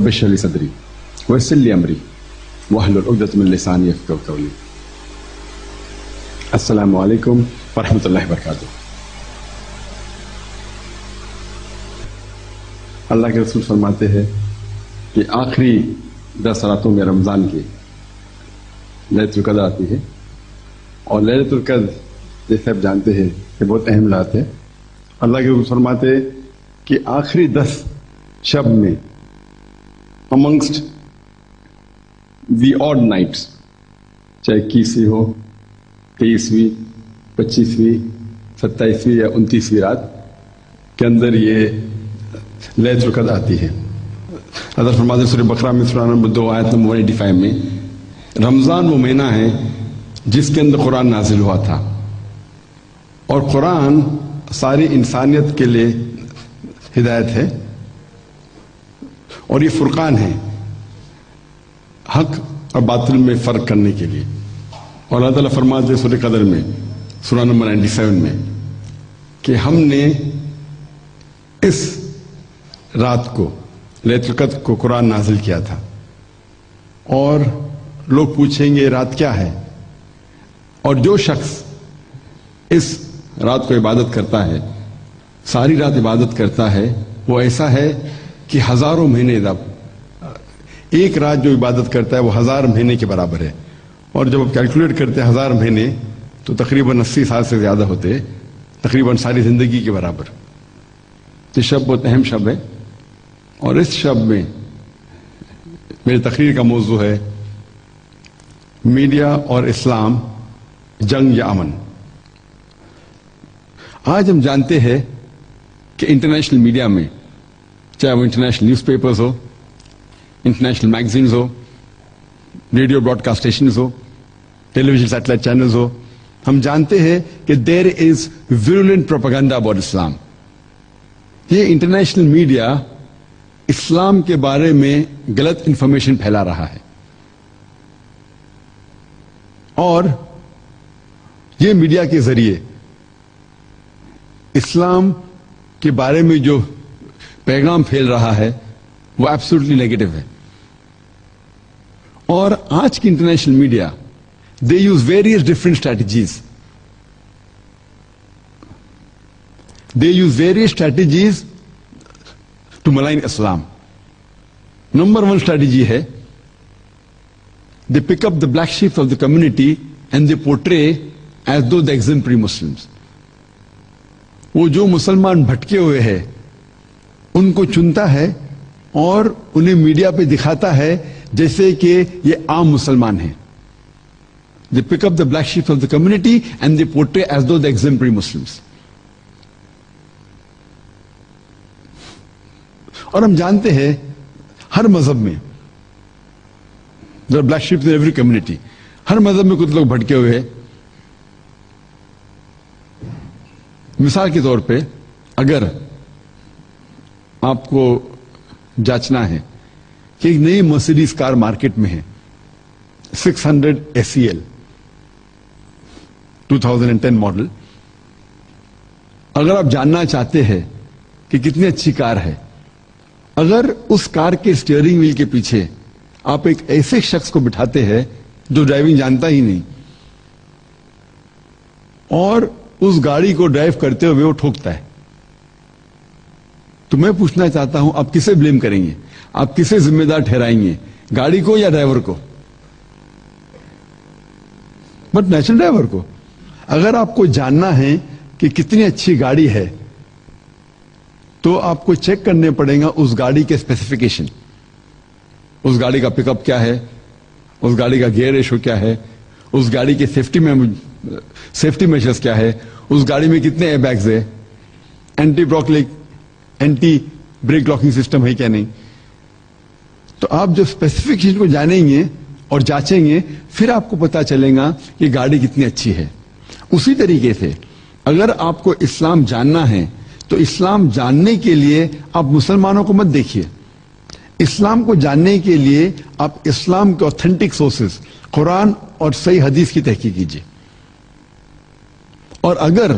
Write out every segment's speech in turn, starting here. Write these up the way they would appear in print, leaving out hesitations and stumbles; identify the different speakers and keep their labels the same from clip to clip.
Speaker 1: رب اشرح لي صدري ويسر لي امري واحلل عقدة من لساني يفقهوا قولي. السلام علیکم ورحمۃ اللہ وبرکاتہ. اللہ کے رسول فرماتے ہیں کہ آخری 10 راتوں میں رمضان کی لیلۃ القدر آتی ہے، اور لیلۃ القدر جیسے آپ جانتے ہیں کہ بہت اہم رات ہے. اللہ کے رسول فرماتے ہیں کہ آخری 10 شب میں amongst the odd nights، چاہے 21ویں ہو، 23ویں، 25ویں، 27ویں یا 29ویں رات کے اندر یہ لیلۃ القدر آتی ہے. اللہ فرماتے ہیں سورہ بقرہ میں سورہ نمبر 2 آیت نمبر 185 میں، رمضان وہ مہینہ ہے جس کے اندر قرآن نازل ہوا تھا، اور قرآن ساری انسانیت کے لیے ہدایت ہے، اور یہ فرقان ہے حق اور باطل میں فرق کرنے کے لیے. اور اللہ تعالیٰ فرماتے ہیں سورہ قدر میں سورہ نمبر 97 میں کہ ہم نے اس رات کو لیلۃ القدر کو قرآن نازل کیا تھا. اور لوگ پوچھیں گے رات کیا ہے، اور جو شخص اس رات کو عبادت کرتا ہے، ساری رات عبادت کرتا ہے، وہ ایسا ہے کہ ہزاروں مہینے ایک رات جو عبادت کرتا ہے وہ 1000 مہینے کے برابر ہے. اور جب آپ کیلکولیٹ کرتے ہیں 1000 مہینے تو تقریباً 80 سال سے زیادہ ہوتے ہیں، تقریباً ساری زندگی کے برابر. یہ شب بہت اہم شب ہے، اور اس شب میں میری تقریر کا موضوع ہے میڈیا اور اسلام، جنگ یا امن. آج ہم جانتے ہیں کہ انٹرنیشنل میڈیا میں، چاہے وہ انٹرنیشنل نیوز پیپرز ہو، انٹرنیشنل میگزینز ہو، ریڈیو براڈ کاسٹ اسٹیشنز ہو، ٹیلی ویژن سیٹلائٹ چینلز ہو، ہم جانتے ہیں کہ دیر از ویرولنٹ پروپیگنڈا اباؤٹ اسلام. یہ انٹرنیشنل میڈیا اسلام کے بارے میں غلط انفارمیشن پھیلا رہا ہے، اور یہ میڈیا کے ذریعے اسلام کے بارے میں جو پیغام پھیل رہا ہے وہ ایبسولوٹلی نیگیٹو ہے. اور آج کی international media they use various different strategies. They use various strategies to malign Islam. Number 1 strategy ہے they pick up the black sheep of the community and they portray as though the exemplary Muslims. وہ جو مسلمان بھٹکے ہوئے ہیں ان کو چنتا ہے اور انہیں میڈیا پہ دکھاتا ہے جیسے کہ یہ عام مسلمان ہیں. They pick up the black sheep of the community and they portray as though the exemplary Muslims. اور ہم جانتے ہیں ہر مذہب میں black sheep in every community, ہر مذہب میں کچھ لوگ بھٹکے ہوئے ہیں. مثال کے طور پہ اگر آپ کو جانچنا ہے کہ ایک نئی مرسیڈیز کار مارکیٹ میں ہے 600 SEL 2010 ماڈل، اگر آپ جاننا چاہتے ہیں کہ کتنی اچھی کار ہے، اگر اس کار کے اسٹیئرنگ ویل کے پیچھے آپ ایک ایسے شخص کو بٹھاتے ہیں جو ڈرائیونگ جانتا ہی نہیں، اور اس گاڑی کو ڈرائیو کرتے ہوئے وہ ٹھوکتا ہے، تو میں پوچھنا چاہتا ہوں آپ کسے بلیم کریں گے؟ آپ کسے ذمہ دار ٹھہرائیں گے، گاڑی کو یا ڈرائیور کو؟ بٹ نیچرل ڈرائیور کو. اگر آپ کو جاننا ہے کہ کتنی اچھی گاڑی ہے تو آپ کو چیک کرنے پڑے گا اس گاڑی کے اسپیسیفیکیشن، اس گاڑی کا پک اپ کیا ہے، اس گاڑی کا گیئر ریشو کیا ہے، اس گاڑی کے سیفٹی میجرز کیا ہے، اس گاڑی میں کتنے ایئر بیگز ہے، اینٹی بریک لاکنگ سسٹم ہے کیا نہیں. تو آپ جو اسپیسیفکیشن کو جانیں گے اور جانچیں گے، پھر آپ کو پتا چلے گا کہ گاڑی کتنی اچھی ہے. اسی طریقے سے اگر آپ کو اسلام جاننا ہے تو اسلام جاننے کے لیے آپ مسلمانوں کو مت دیکھیے. اسلام کو جاننے کے لیے آپ اسلام کے اوتھینٹک سورسز قرآن اور صحیح حدیث کی تحقیق کیجیے. اور اگر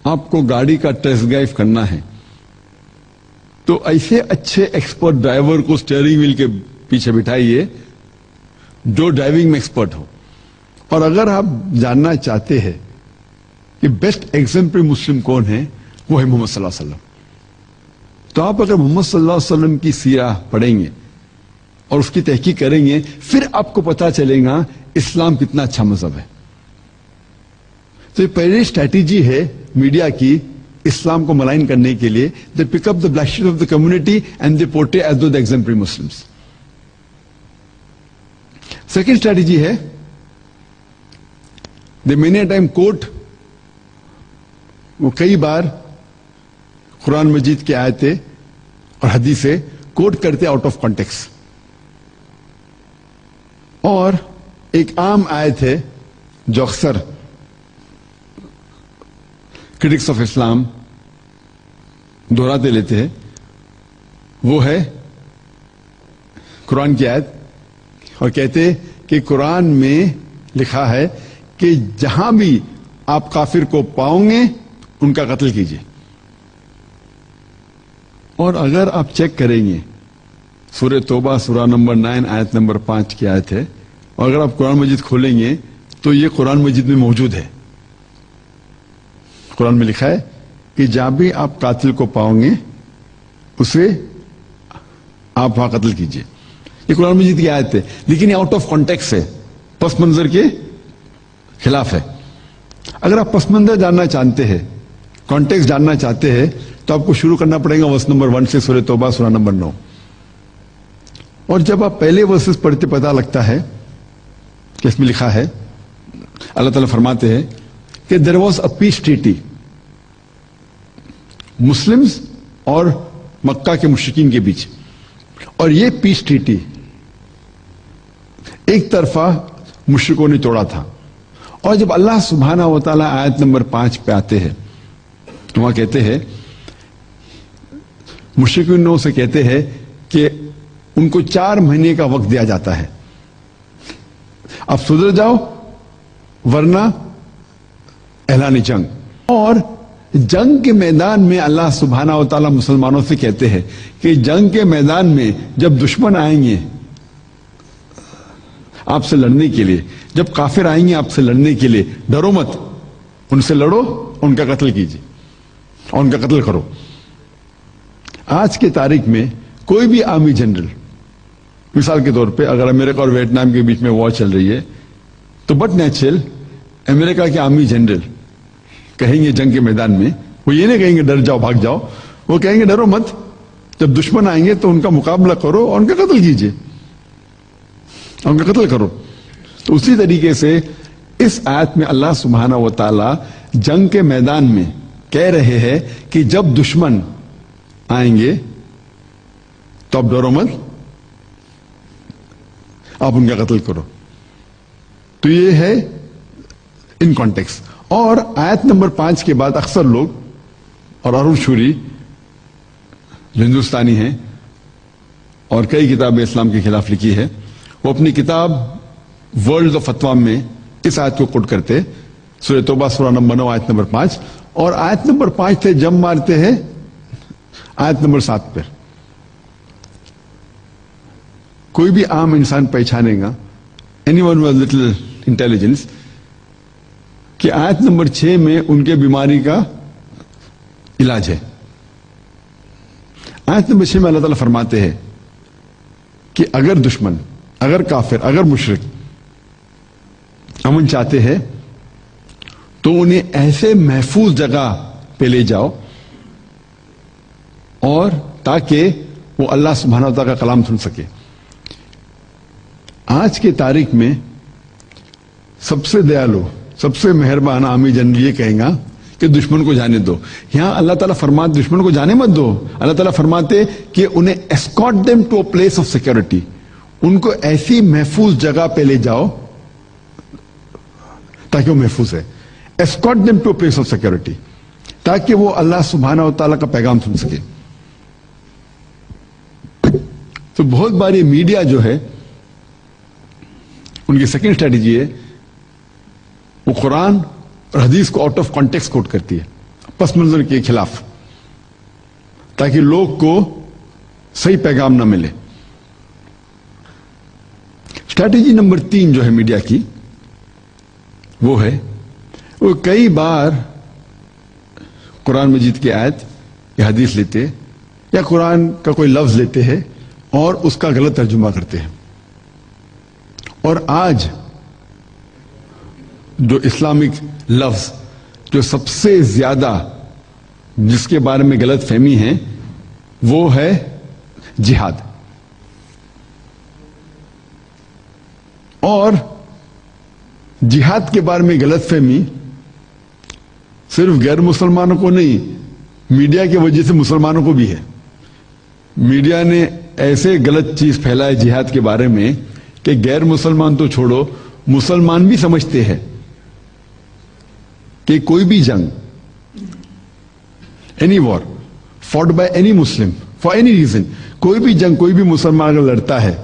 Speaker 1: آپ کو گاڑی کا ٹیسٹ ڈرائیو کرنا ہے تو ایسے اچھے ایکسپرٹ ڈرائیور کو اسٹیئرنگ ویل کے پیچھے بٹھائیے جو ڈرائیونگ میں ایکسپرٹ ہو. اور اگر آپ جاننا چاہتے ہیں کہ بیسٹ ایگزامپل مسلم کون ہے، وہ ہے محمد صلی اللہ علیہ وسلم. تو آپ اگر محمد صلی اللہ علیہ وسلم کی سیرہ پڑھیں گے اور اس کی تحقیق کریں گے، پھر آپ کو پتا چلے گا اسلام کتنا اچھا مذہب ہے. تو یہ پہلی اسٹریٹجی ہے میڈیا کی اسلام کو ملائن کرنے کے لیے. They pick up the black sheep of the community and they portray as though the example Muslims. Second strategy ہے دے مینی ٹائم کوٹ، وہ کئی بار قرآن مجید کی آیتیں اور حدیثیں کوٹ کرتے آؤٹ آف کانٹیکسٹ. اور ایک عام آیت ہے جو اکثر کرٹکس آف اسلام دہراتے لیتے ہیں، وہ ہے قرآن کی آیت، اور کہتے کہ قرآن میں لکھا ہے کہ جہاں بھی آپ کافر کو پاؤں گے ان کا قتل کیجیے. اور اگر آپ چیک کریں گے سورہ توبہ سورہ نمبر 9 آیت نمبر 5 کی آیت ہے، اور اگر آپ قرآن مجید کھولیں گے تو یہ قرآن مجید میں موجود ہے. قرآن میں لکھا ہے کہ جہاں بھی آپ قاتل کو پاؤں گے اسے آپ وہاں قتل کیجیے. یہ قرآن مجید کی آیت ہے، لیکن یہ آؤٹ آف کانٹیکسٹ ہے، پس منظر کے خلاف ہے. اگر آپ پس منظر جاننا چاہتے ہیں، کانٹیکسٹ جاننا چاہتے ہیں، تو آپ کو شروع کرنا پڑے گا ورس نمبر 1 سے سورہ توبہ سورہ نمبر 9. اور جب آپ پہلے ورسز پڑھتے پتہ لگتا ہے کہ اس میں لکھا ہے، اللہ تعالیٰ فرماتے ہیں کہ there was a peace treaty Muslims اور مکہ کے مشرکین کے بیچ، اور یہ پیس ٹریٹی ایک طرفہ مشرکوں نے توڑا تھا. اور جب اللہ سبحانہ و تعالیٰ آیت نمبر 5 پہ آتے ہیں تو وہاں کہتے ہیں، مشرکینوں سے کہتے ہیں کہ ان کو 4 مہینے کا وقت دیا جاتا ہے، اب سدھر جاؤ ورنہ اعلان جنگ. اور جنگ کے میدان میں اللہ سبحانہ و تعالیٰ مسلمانوں سے کہتے ہیں کہ جنگ کے میدان میں جب دشمن آئیں گے آپ سے لڑنے کے لیے، جب کافر آئیں گے آپ سے لڑنے کے لیے، ڈرو مت، ان سے لڑو، ان کا قتل کیجیے اور ان کا قتل کرو. آج کی تاریخ میں کوئی بھی آرمی جنرل، مثال کے طور پہ اگر امریکہ اور ویتنام کے بیچ میں وار چل رہی ہے تو بٹ نیچرل امریکہ کے آرمی جنرل کہیں گے جنگ کے میدان میں، وہ یہ نہیں کہیں گے ڈر جاؤ بھاگ جاؤ، وہ کہیں گے ڈرو مت، جب دشمن آئیں گے تو ان کا مقابلہ کرو اور ان کا قتل کیجیے اور ان کا قتل کرو. تو اسی طریقے سے اس آیت میں اللہ سبحانہ و تعالی جنگ کے میدان میں کہہ رہے ہیں کہ جب دشمن آئیں گے تو اب ڈرو مت، آپ ان کا قتل کرو. تو یہ ہے ان کانٹیکس. اور آیت نمبر 5 کے بعد اکثر لوگ، اور ارون شوری جو ہندوستانی ہیں اور کئی کتابیں اسلام کے خلاف لکھی ہے، وہ اپنی کتاب ورلڈ آف فتوا میں اس آیت کو کوٹ کرتے، سورہ توبہ سورہ نمبر 9 آیت نمبر 5، اور آیت نمبر 5 سے جم مارتے ہیں آیت نمبر 7 پر. کوئی بھی عام انسان پہچانے گا، anyone with little intelligence, کہ آیت نمبر 6 میں ان کے بیماری کا علاج ہے. آیت نمبر 6 میں اللہ تعالیٰ فرماتے ہیں کہ اگر دشمن، اگر کافر، اگر مشرک امن چاہتے ہیں تو انہیں ایسے محفوظ جگہ پہ لے جاؤ اور تاکہ وہ اللہ سبحانہ و تعالیٰ کا کلام سن سکے. آج کی تاریخ میں سب سے دیالو، سب سے مہربان عامی جنرل یہ کہیں گا کہ دشمن کو جانے دو. یہاں اللہ تعالیٰ فرماتے دشمن کو جانے مت دو، اللہ تعالیٰ فرماتے کہ انہیں escort them to a place of security، ان کو ایسی محفوظ جگہ پہ لے جاؤ تاکہ وہ محفوظ ہے. escort them to a place of security، تاکہ وہ اللہ سبحانہ و تعالیٰ کا پیغام سن سکے. تو بہت باری میڈیا جو ہے ان کی سیکنڈ اسٹریٹجی ہے وہ قرآن اور حدیث کو آؤٹ آف کانٹیکسٹ کوٹ کرتی ہے، پس منظر کے خلاف، تاکہ لوگ کو صحیح پیغام نہ ملے. اسٹریٹجی نمبر 3 جو ہے میڈیا کی وہ ہے وہ کئی بار قرآن مجید کی آیت یا حدیث لیتے یا قرآن کا کوئی لفظ لیتے ہیں اور اس کا غلط ترجمہ کرتے ہیں. اور آج جو اسلامک لفظ جو سب سے زیادہ جس کے بارے میں غلط فہمی ہے وہ ہے جہاد. اور جہاد کے بارے میں غلط فہمی صرف غیر مسلمانوں کو نہیں، میڈیا کی وجہ سے مسلمانوں کو بھی ہے. میڈیا نے ایسے غلط چیز پھیلائے جہاد کے بارے میں کہ غیر مسلمان تو چھوڑو، مسلمان بھی سمجھتے ہیں کہ کوئی بھی جنگ، any war fought by any Muslim for any reason, کوئی بھی جنگ کوئی بھی مسلمان اگر لڑتا ہے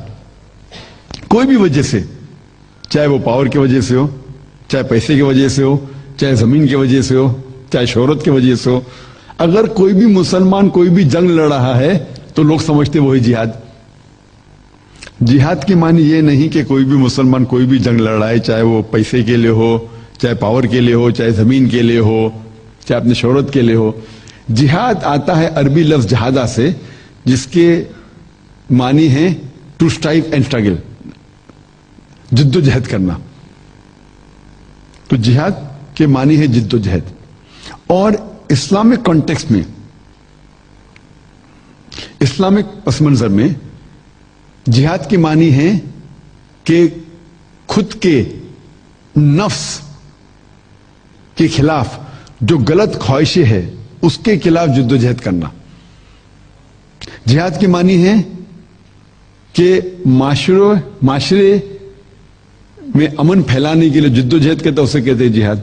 Speaker 1: کوئی بھی وجہ سے، چاہے وہ پاور کی وجہ سے ہو، چاہے پیسے کی وجہ سے ہو، چاہے زمین کی وجہ سے ہو، چاہے شہرت کی وجہ سے ہو، اگر کوئی بھی مسلمان کوئی بھی جنگ لڑ رہا ہے تو لوگ سمجھتے وہی جہاد. جہاد کی معنی یہ نہیں کہ کوئی بھی مسلمان کوئی بھی جنگ لڑ رہا ہے، چاہے وہ پیسے کے لیے ہو، چاہے پاور کے لیے ہو، چاہے زمین کے لیے ہو، چاہے اپنی شہرت کے لیے ہو. جہاد آتا ہے عربی لفظ جہادہ سے، جس کے معنی ہے ٹو اسٹرائیو اینڈ اسٹرگل، جد و جہد کرنا. تو جہاد کے معنی ہے جد و جہد. اور اسلامک کانٹیکسٹ میں، اسلامک پس منظر میں جہاد کی معنی ہے کہ خود کے نفس کے خلاف جو غلط خواہشیں ہے اس کے خلاف جد و جہد کرنا. جہاد کی معنی ہے کہ معاشرے میں امن پھیلانے کے لیے جد و جہد کرتا، اسے کہتے ہیں جہاد.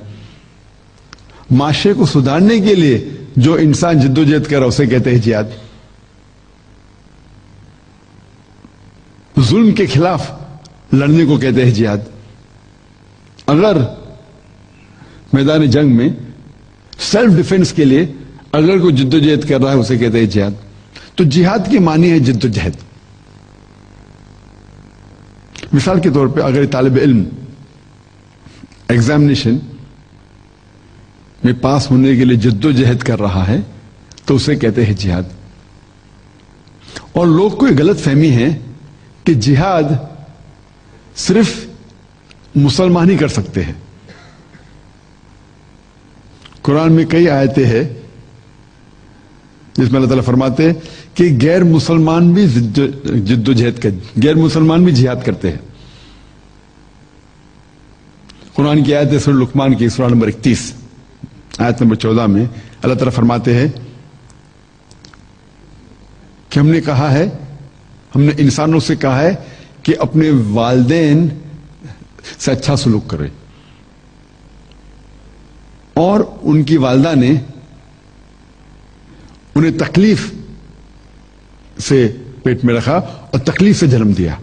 Speaker 1: معاشرے کو سدھارنے کے لیے جو انسان جد و جہد کر رہا اسے کہتے ہیں جہاد. ظلم کے خلاف لڑنے کو کہتے ہیں جہاد. اگر میدان جنگ میں سیلف ڈیفنس کے لیے اگر کوئی جد و جہد کر رہا ہے اسے کہتے ہیں جہاد. تو جہاد کی معنی ہے جد و جہد. مثال کے طور پہ اگر طالب علم ایگزامینیشن میں پاس ہونے کے لیے جد و جہد کر رہا ہے تو اسے کہتے ہیں جہاد. اور لوگ کو یہ غلط فہمی ہے کہ جہاد صرف مسلمان ہی کر سکتے ہیں. قرآن میں کئی آیتیں ہیں جس میں اللہ تعالیٰ فرماتے ہیں کہ غیر مسلمان بھی جد و جہد غیر مسلمان بھی جہاد کرتے ہیں. قرآن کی آیت ہے سورہ لقمان کی سورہ نمبر 31 آیت نمبر 14 میں اللہ تعالیٰ فرماتے ہیں کہ ہم نے کہا ہے، ہم نے انسانوں سے کہا ہے کہ اپنے والدین سے اچھا سلوک کرے، اور ان کی والدہ نے انہیں تکلیف سے پیٹ میں رکھا اور تکلیف سے جنم دیا.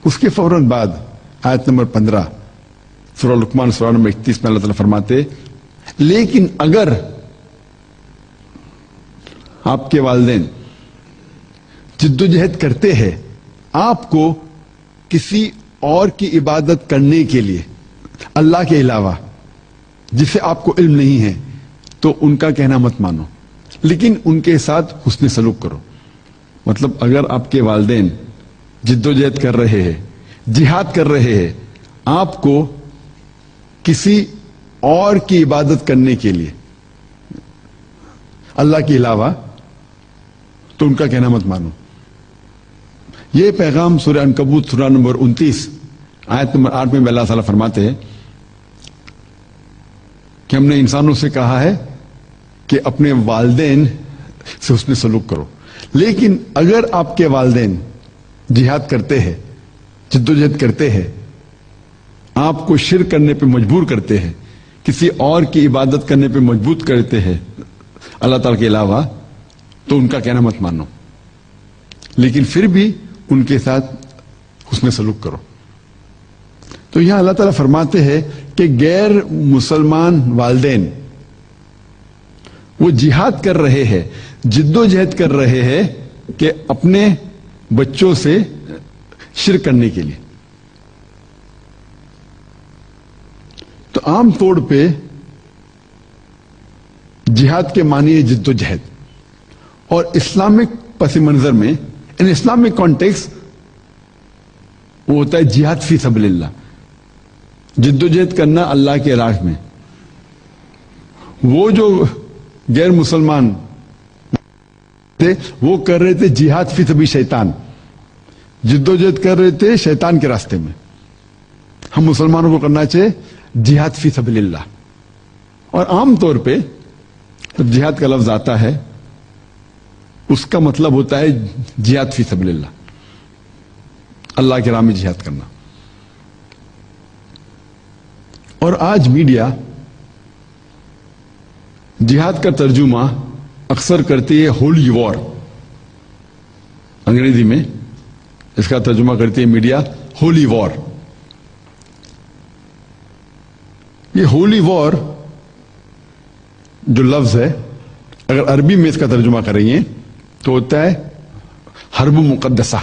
Speaker 1: اس کے فوراً بعد آیت نمبر 15 سورہ لقمان سورہ نمبر 31 میں اللہ تعالیٰ فرماتے لیکن اگر آپ کے والدین جد و جہد کرتے ہیں آپ کو کسی اور کی عبادت کرنے کے لیے اللہ کے علاوہ جسے آپ کو علم نہیں ہے تو ان کا کہنا مت مانو، لیکن ان کے ساتھ حسن سلوک کرو. مطلب اگر آپ کے والدین جد و جہد کر رہے ہیں، جہاد کر رہے ہیں آپ کو کسی اور کی عبادت کرنے کے لیے اللہ کے علاوہ، تو ان کا کہنا مت مانو. یہ پیغام سورہ عنکبوت سورہ نمبر 29 آیت نمبر 8 میں اللہ تعالیٰ فرماتے ہیں کہ ہم نے انسانوں سے کہا ہے کہ اپنے والدین سے حسن سلوک کرو، لیکن اگر آپ کے والدین جہاد کرتے ہیں، جد و جہد کرتے ہیں، آپ کو شرک کرنے پہ مجبور کرتے ہیں، کسی اور کی عبادت کرنے پہ مجبور کرتے ہیں اللہ تعالیٰ کے علاوہ، تو ان کا کہنا مت مانو، لیکن پھر بھی ان کے ساتھ حسن سلوک کرو. تو یہاں اللہ تعالیٰ فرماتے ہیں کہ غیر مسلمان والدین وہ جہاد کر رہے ہیں جد و جہد کر رہے ہیں کہ اپنے بچوں سے شرک کرنے کے لیے. تو عام طور پہ جہاد کے معنی ہے جد و جہد, اور اسلامک پس منظر میں ان اسلامک کانٹیکس وہ ہوتا ہے جہاد فی سبیل اللہ, جد و جہد کرنا اللہ کے راہ میں. وہ جو غیر مسلمان تھے وہ کر رہے تھے جہاد فی سبیل شیطان, جد و جہد کر رہے تھے شیطان کے راستے میں. ہم مسلمانوں کو کرنا چاہیے جہاد فی سبیل اللہ. اور عام طور پہ جب جہاد کا لفظ آتا ہے اس کا مطلب ہوتا ہے جہاد فی سبیل اللہ, اللہ کے راہ میں جہاد کرنا. اور آج میڈیا جہاد کا ترجمہ اکثر کرتی ہے ہولی وار, انگریزی میں اس کا ترجمہ کرتی ہے میڈیا ہولی وار. یہ ہولی وار جو لفظ ہے اگر عربی میں اس کا ترجمہ کریں گے تو ہوتا ہے حرب مقدسہ.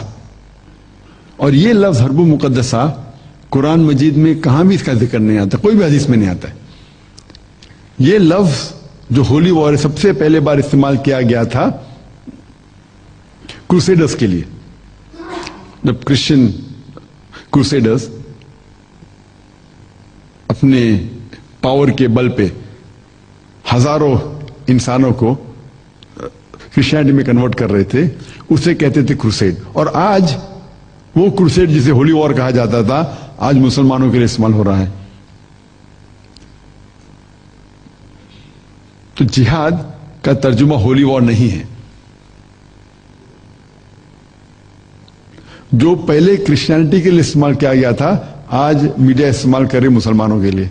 Speaker 1: اور یہ لفظ حرب مقدسہ قرآن مجید میں کہاں بھی اس کا ذکر نہیں آتا, کوئی بھی حدیث میں نہیں آتا ہے. یہ لفظ جو ہولی وار سب سے پہلے بار استعمال کیا گیا تھا کروسیڈرز کے لیے, جب کرسچن کروسیڈرز اپنے پاور کے بل پہ ہزاروں انسانوں کو کرسچینٹی میں کنورٹ کر رہے تھے, اسے کہتے تھے کروسیڈ. اور آج وہ کروسیڈ جسے ہولی وار کہا جاتا تھا آج مسلمانوں کے لیے استعمال ہو رہا ہے. تو جہاد کا ترجمہ ہولی وار نہیں ہے. جو پہلے کرسچینٹی کے لیے استعمال کیا گیا تھا آج میڈیا استعمال کر رہی مسلمانوں کے لیے.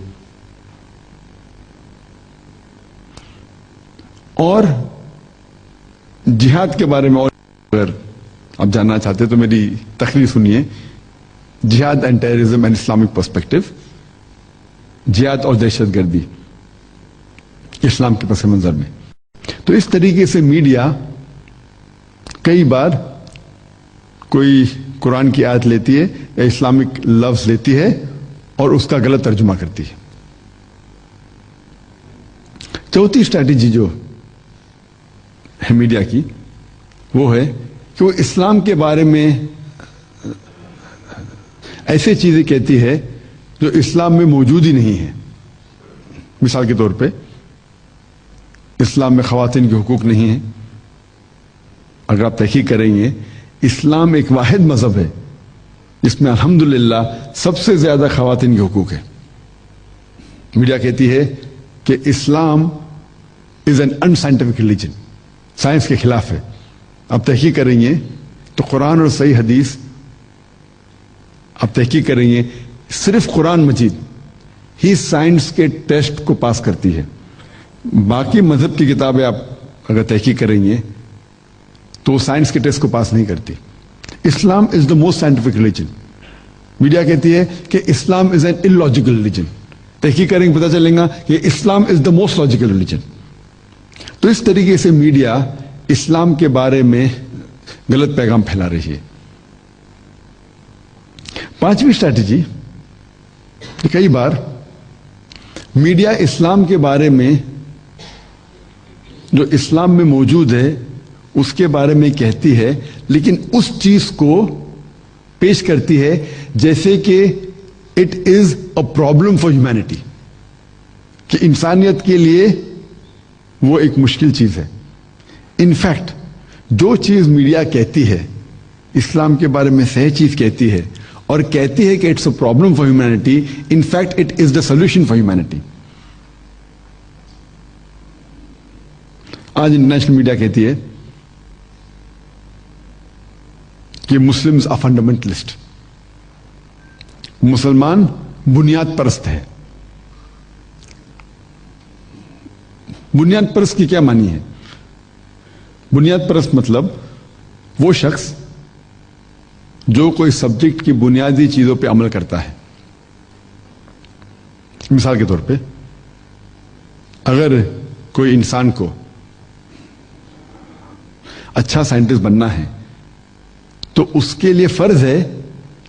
Speaker 1: اور جہاد کے بارے میں اور اگر آپ جاننا چاہتے تو میری تقریر سنیے, جہاد and terrorism and Islamic perspective, جہاد اور دہشت گردی اسلام کے پس منظر میں. تو اس طریقے سے میڈیا کئی بار کوئی قرآن کی آیت لیتی ہے یا اسلامک لفظ لیتی ہے اور اس کا غلط ترجمہ کرتی ہے. چوتھی اسٹریٹجی جو ہے میڈیا کی وہ ہے کہ وہ اسلام کے بارے میں ایسے چیزیں کہتی ہے جو اسلام میں موجود ہی نہیں ہے. مثال کے طور پہ اسلام میں خواتین کے حقوق نہیں ہیں. اگر آپ تحقیق کریں گے اسلام ایک واحد مذہب ہے جس میں الحمدللہ سب سے زیادہ خواتین کے حقوق ہے. میڈیا کہتی ہے کہ Islam is N انسائنٹیفک religion, science کے خلاف ہے. آپ تحقیق کریں گے تو قرآن اور صحیح حدیث آپ تحقیق کریں گے صرف قرآن مجید ہی سائنس کے ٹیسٹ کو پاس کرتی ہے. باقی مذہب کی کتابیں آپ اگر تحقیق کریں گے تو وہ سائنس کے ٹیسٹ کو پاس نہیں کرتی. Islam is the most scientific religion. Media کہتی ہے کہ Islam is an illogical religion. تحقیق کریں گے پتہ چلے گا کہ Islam is the most logical religion. تو اس طریقے سے میڈیا اسلام کے بارے میں غلط پیغام پھیلا رہی ہے. پانچویں اسٹریٹجی, کئی بار میڈیا اسلام کے بارے میں جو اسلام میں موجود ہے اس کے بارے میں کہتی ہے لیکن اس چیز کو پیش کرتی ہے جیسے کہ it is a problem for humanity, کہ انسانیت کے لیے وہ ایک مشکل چیز ہے. انفیکٹ جو چیز میڈیا کہتی ہے اسلام کے بارے میں صحیح چیز کہتی ہے اور کہتی ہے کہ it's a problem for humanity, in fact it is the solution for humanity. آج انٹرنیشنل میڈیا کہتی ہے کہ مسلمز آر فنڈامنٹلسٹ, مسلمان بنیاد پرست ہے. بنیاد پرست کی کیا معنی ہے؟ بنیاد پرست مطلب وہ شخص جو کوئی سبجیکٹ کی بنیادی چیزوں پہ عمل کرتا ہے. مثال کے طور پہ اگر کوئی انسان کو اچھا سائنٹسٹ بننا ہے تو اس کے لیے فرض ہے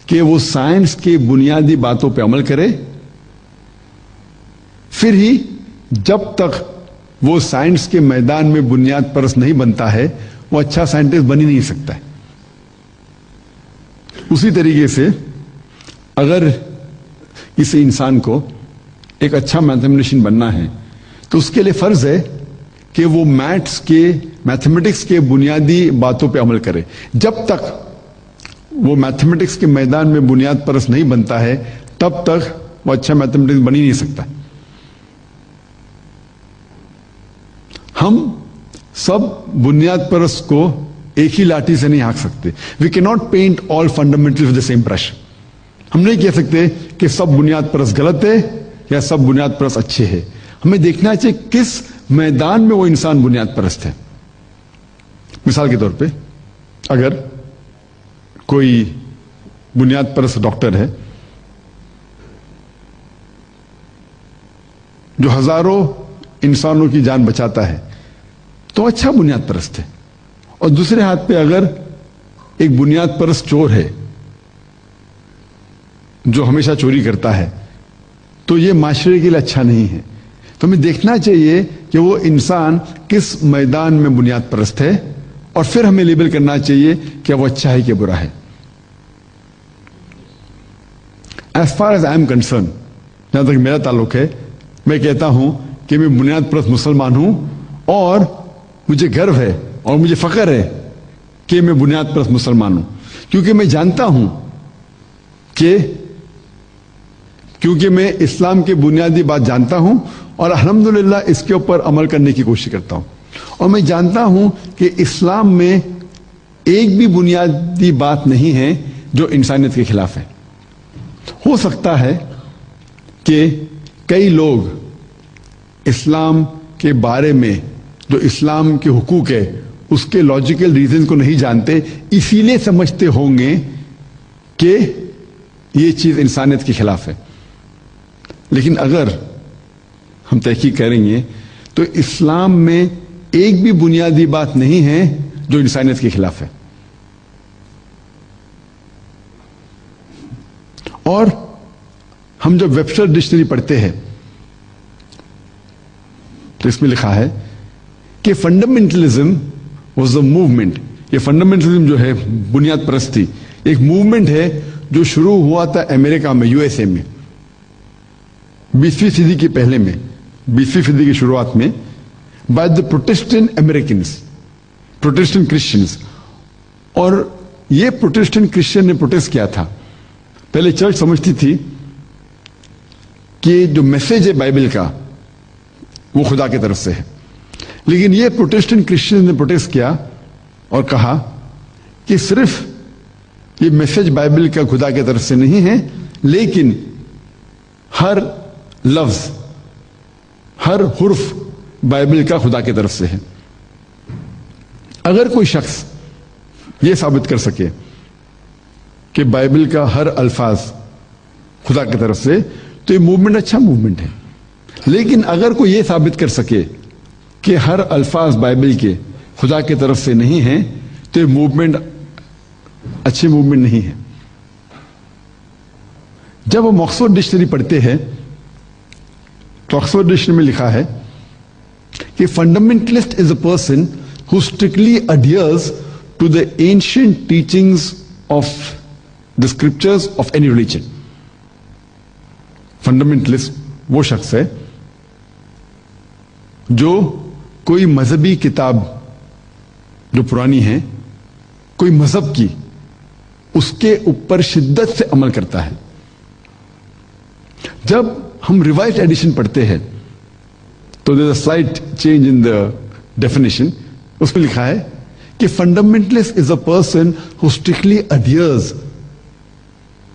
Speaker 1: کہ وہ سائنس کی بنیادی باتوں پہ عمل کرے، پھر ہی جب تک وہ سائنس کے میدان میں بنیاد پرست نہیں بنتا ہے وہ اچھا سائنٹسٹ بن ہی نہیں سکتا ہے۔ اسی طریقے سے اگر کسی انسان کو ایک اچھا میتھمیٹیشین بننا ہے تو اس کے لیے فرض ہے کہ وہ میتھمیٹکس کے بنیادی باتوں پہ عمل کرے۔ جب تک وہ میتھمیٹکس کے میدان میں بنیاد پرست نہیں بنتا ہے تب تک وہ اچھا میتھمیٹکس بن ہی نہیں سکتا۔ ہم سب بنیاد پرست کو ایک ہی لاٹھی سے نہیں ہانک سکتے۔ We can not paint all fundamental with the same brush. ہم نہیں کہہ سکتے کہ سب بنیاد پرست غلط ہے یا سب بنیاد پرست اچھے ہیں۔ ہمیں دیکھنا چاہیے کس میدان میں وہ انسان بنیاد پرست ہے۔ مثال کے طور پہ اگر کوئی بنیاد پرست ڈاکٹر ہے جو ہزاروں انسانوں کی جان بچاتا ہے تو اچھا بنیاد پرست ہے، اور دوسرے ہاتھ پہ اگر ایک بنیاد پرست چور ہے جو ہمیشہ چوری کرتا ہے تو یہ معاشرے کے لیے اچھا نہیں ہے۔ تو ہمیں دیکھنا چاہیے کہ وہ انسان کس میدان میں بنیاد پرست ہے اور پھر ہمیں لیبل کرنا چاہیے کہ وہ اچھا ہے کہ برا ہے۔ As far as I am concern, جہاں تک میرا تعلق ہے، میں کہتا ہوں کہ میں بنیاد پرست مسلمان ہوں اور مجھے گرو ہے اور مجھے فخر ہے کہ میں بنیاد پرست مسلمان ہوں، کیونکہ میں جانتا ہوں کیونکہ میں اسلام کی بنیادی بات جانتا ہوں اور الحمدللہ اس کے اوپر عمل کرنے کی کوشش کرتا ہوں، اور میں جانتا ہوں کہ اسلام میں ایک بھی بنیادی بات نہیں ہے جو انسانیت کے خلاف ہے۔ ہو سکتا ہے کہ کئی لوگ اسلام کے بارے میں جو اسلام کے حقوق ہے اس کے لاجیکل ریزن کو نہیں جانتے، اسی لیے سمجھتے ہوں گے کہ یہ چیز انسانیت کے خلاف ہے۔ لیکن اگر ہم تحقیق کریں گے تو اسلام میں ایک بھی بنیادی بات نہیں ہے جو انسانیت کے خلاف ہے۔ اور ہم جب ویبسٹر ڈکشنری پڑھتے ہیں تو اس میں لکھا ہے کہ فنڈامنٹلزم واز اے موومنٹ۔ یہ فنڈامنٹلزم جو ہے بنیاد پرستی ایک موومنٹ ہے جو شروع ہوا تھا امریکہ میں، یو ایس اے میں 20ویں صدی کے پہلے میں، 20ویں صدی کی شروعات میں، by the Protestant Americans, Protestant Christians. اور یہ پروٹسٹنٹ کرسچن نے پروٹیسٹ کیا تھا۔ پہلے چرچ سمجھتی تھی کہ جو میسج ہے بائبل کا وہ خدا کی طرف سے ہے، لیکن یہ پروٹسٹنٹ کرسچن نے پروٹیسٹ کیا اور کہا کہ صرف یہ میسج بائبل کا خدا کی طرف سے نہیں ہے، لیکن ہر لفظ، ہر حرف بائبل کا خدا کی طرف سے ہے۔ اگر کوئی شخص یہ ثابت کر سکے کہ بائبل کا ہر الفاظ خدا کی طرف سے تو یہ موومنٹ اچھا موومنٹ ہے۔ لیکن اگر کوئی یہ ثابت کر سکے کہ ہر الفاظ بائبل کے خدا کی طرف سے نہیں ہیں تو یہ موومنٹ اچھی موومنٹ نہیں ہے۔ جب ہم آکسفورڈ ڈکشنری پڑھتے ہیں تو آکسفورڈ ڈکشنری میں لکھا ہے کہ fundamentalist is a person who strictly adheres to the ancient teachings of the scriptures of any religion. Fundamentalist وہ شخص ہے جو کوئی مذہبی کتاب جو پرانی ہے، کوئی مذہب کی، اس کے اوپر شدت سے عمل کرتا ہے۔ جب ہم ریوائزڈ ایڈیشن پڑھتے ہیں تو there is a slight change in the definition۔ اس میں لکھا ہے کہ fundamentalist is a person who strictly adheres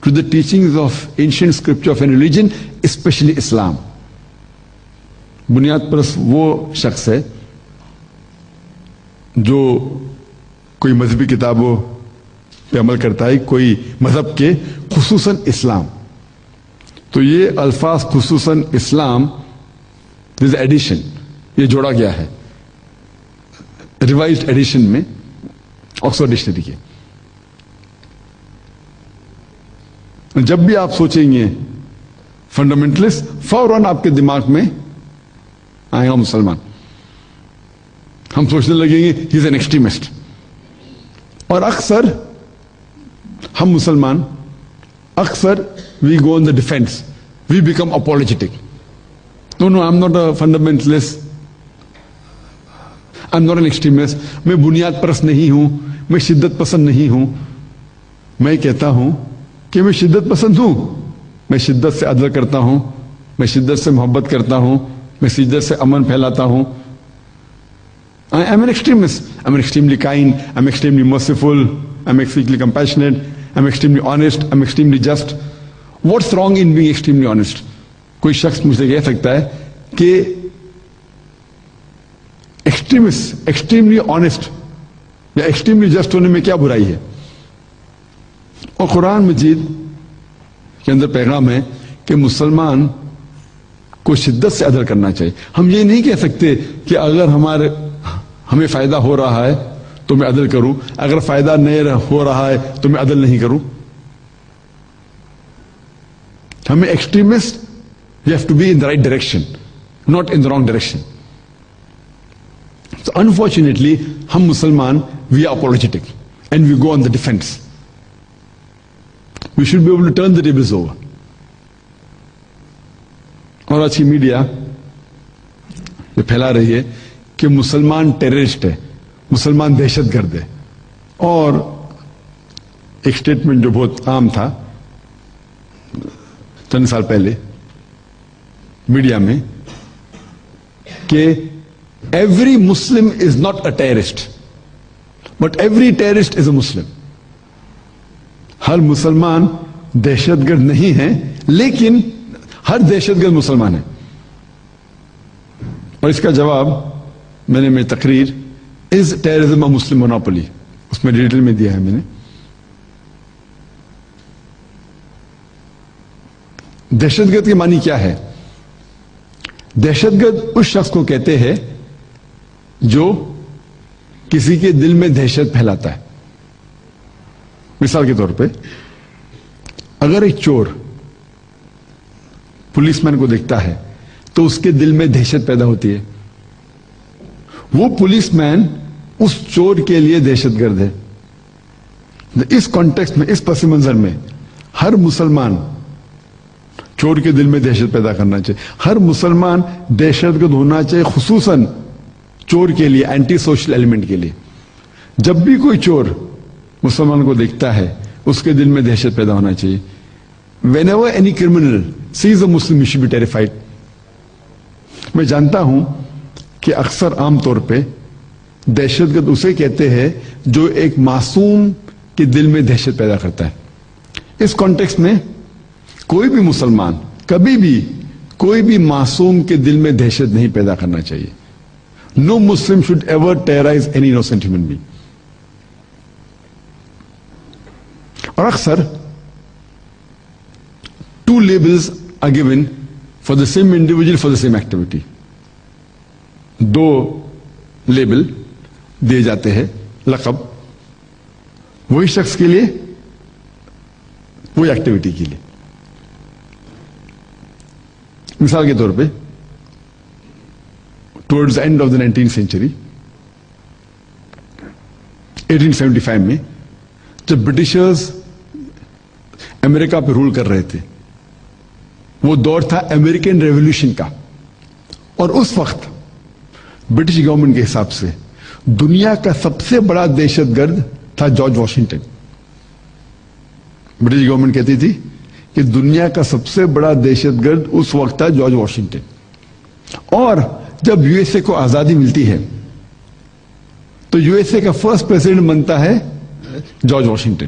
Speaker 1: to the teachings of ancient scripture of any religion, especially Islam۔ بنیاد پرست وہ شخص ہے جو کوئی مذہبی کتابوں پہ عمل کرتا ہے، کوئی مذہب کے، خصوصاً اسلام۔ تو یہ الفاظ خصوصاً اسلام ایڈیشن یہ جوڑا گیا ہے ریوائزڈ ایڈیشن میں، آکسفورڈ ڈکشنری کے. جب بھی آپ سوچیں گے فنڈامنٹلسٹ, فوراً آپ کے دماغ میں آئے گا مسلمان. ہم سوچنے لگیں گے ہی از این ایکسٹریمسٹ. اور اکثر ہم مسلمان اکثر we go on the defence, we become apologetic. No no, I am not a fundamentalist, I am not an extremist. میں بنیاد پرست نہیں ہوں, میں شدت پسند نہیں ہوں. میں کہتا ہوں کہ میں شدت پسند ہوں, میں شدت سے عدل کرتا ہوں, میں شدت سے محبت کرتا ہوں, میں شدت سے امن پھیلاتا ہوں. I am an extremist. I'm extremely kind. I'm extremely merciful. I'm extremely compassionate. I'm extremely honest. I'm extremely just. What's wrong in being extremely honest? کوئی شخص مجھ سے کہہ سکتا ہے کہ extremist, extremely honest یا extremely just ہونے میں کیا برائی ہے؟ اور قرآن مجید کے اندر پیغام ہے کہ مسلمان کو شدت سے عدل کرنا چاہیے. ہم یہ نہیں کہہ سکتے کہ اگر ہمیں فائدہ ہو رہا ہے تو میں عدل کروں, اگر فائدہ نہیں ہو رہا ہے تو میں عدل نہیں کروں. ہمیں extremist, you have to be in the right direction, not in the wrong direction. So unfortunately ہم مسلمان we are apologetic and we go on the defense. We should be able to turn the tables over. اور آج کی media یہ پھیلا رہی ہے کہ مسلمان ٹیررسٹ ہے, مسلمان دہشت گرد ہے. اور ایک سٹیٹمنٹ جو بہت عام تھا چند سال پہلے میڈیا میں کہ every Muslim is not a terrorist but every terrorist is a Muslim. ہر مسلمان دہشت گرد نہیں ہے لیکن ہر دہشت گرد مسلمان ہے. اور اس کا جواب میں نے میری تقریر is terrorism a Muslim monopoly اس میں ڈیٹیل میں دیا ہے. میں نے دہشت گرد کے معنی کیا ہے؟ دہشت گرد اس شخص کو کہتے ہیں جو کسی کے دل میں دہشت پھیلاتا ہے. مثال کے طور پہ اگر ایک چور پولیس مین کو دیکھتا ہے تو اس کے دل میں دہشت پیدا ہوتی ہے. وہ پولیس مین اس چور کے لیے دہشت گرد ہے. اس کانٹیکسٹ میں, اس پس منظر میں ہر مسلمان چور کے دل میں دہشت پیدا کرنا چاہیے. ہر مسلمان دہشت گرد ہونا چاہیے, خصوصاً چور کے لیے, اینٹی سوشل ایلیمنٹ کے لیے. جب بھی کوئی چور مسلمان کو دیکھتا ہے اس کے دل میں دہشت پیدا ہونا چاہیے. Whenever any criminal sees a Muslim, he should be terrified. میں جانتا ہوں کہ اکثر عام طور پہ دہشت گرد اسے کہتے ہیں جو ایک معصوم کے دل میں دہشت پیدا کرتا ہے. اس کانٹیکسٹ میں کوئی بھی مسلمان کبھی بھی کوئی بھی معصوم کے دل میں دہشت نہیں پیدا کرنا چاہیے. No Muslim should ever terrorize any innocent human being. اور اکثر two labels are given for the same individual for the same activity. دو لیبل دیے جاتے ہیں, لقب, وہی شخص کے لیے وہی ایکٹیویٹی کے لیے. مثال کے طور پہ towards the end of the 19th century 1875 میں جب برٹشرز امریکہ پہ رول کر رہے تھے, وہ دور تھا امریکن ریولیوشن کا, اور اس وقت برٹش گورنمنٹ کے حساب سے دنیا کا سب سے بڑا دہشت گرد تھا جارج واشنگٹن. برٹش گورنمنٹ کہتی تھی کہ دنیا کا سب سے بڑا دہشت گرد اس وقت تھا جارج واشنگٹن. اور جب یو ایس اے کو آزادی ملتی ہے تو یو ایس اے کا فرسٹ پریزیڈنٹ بنتا ہے جارج واشنگٹن.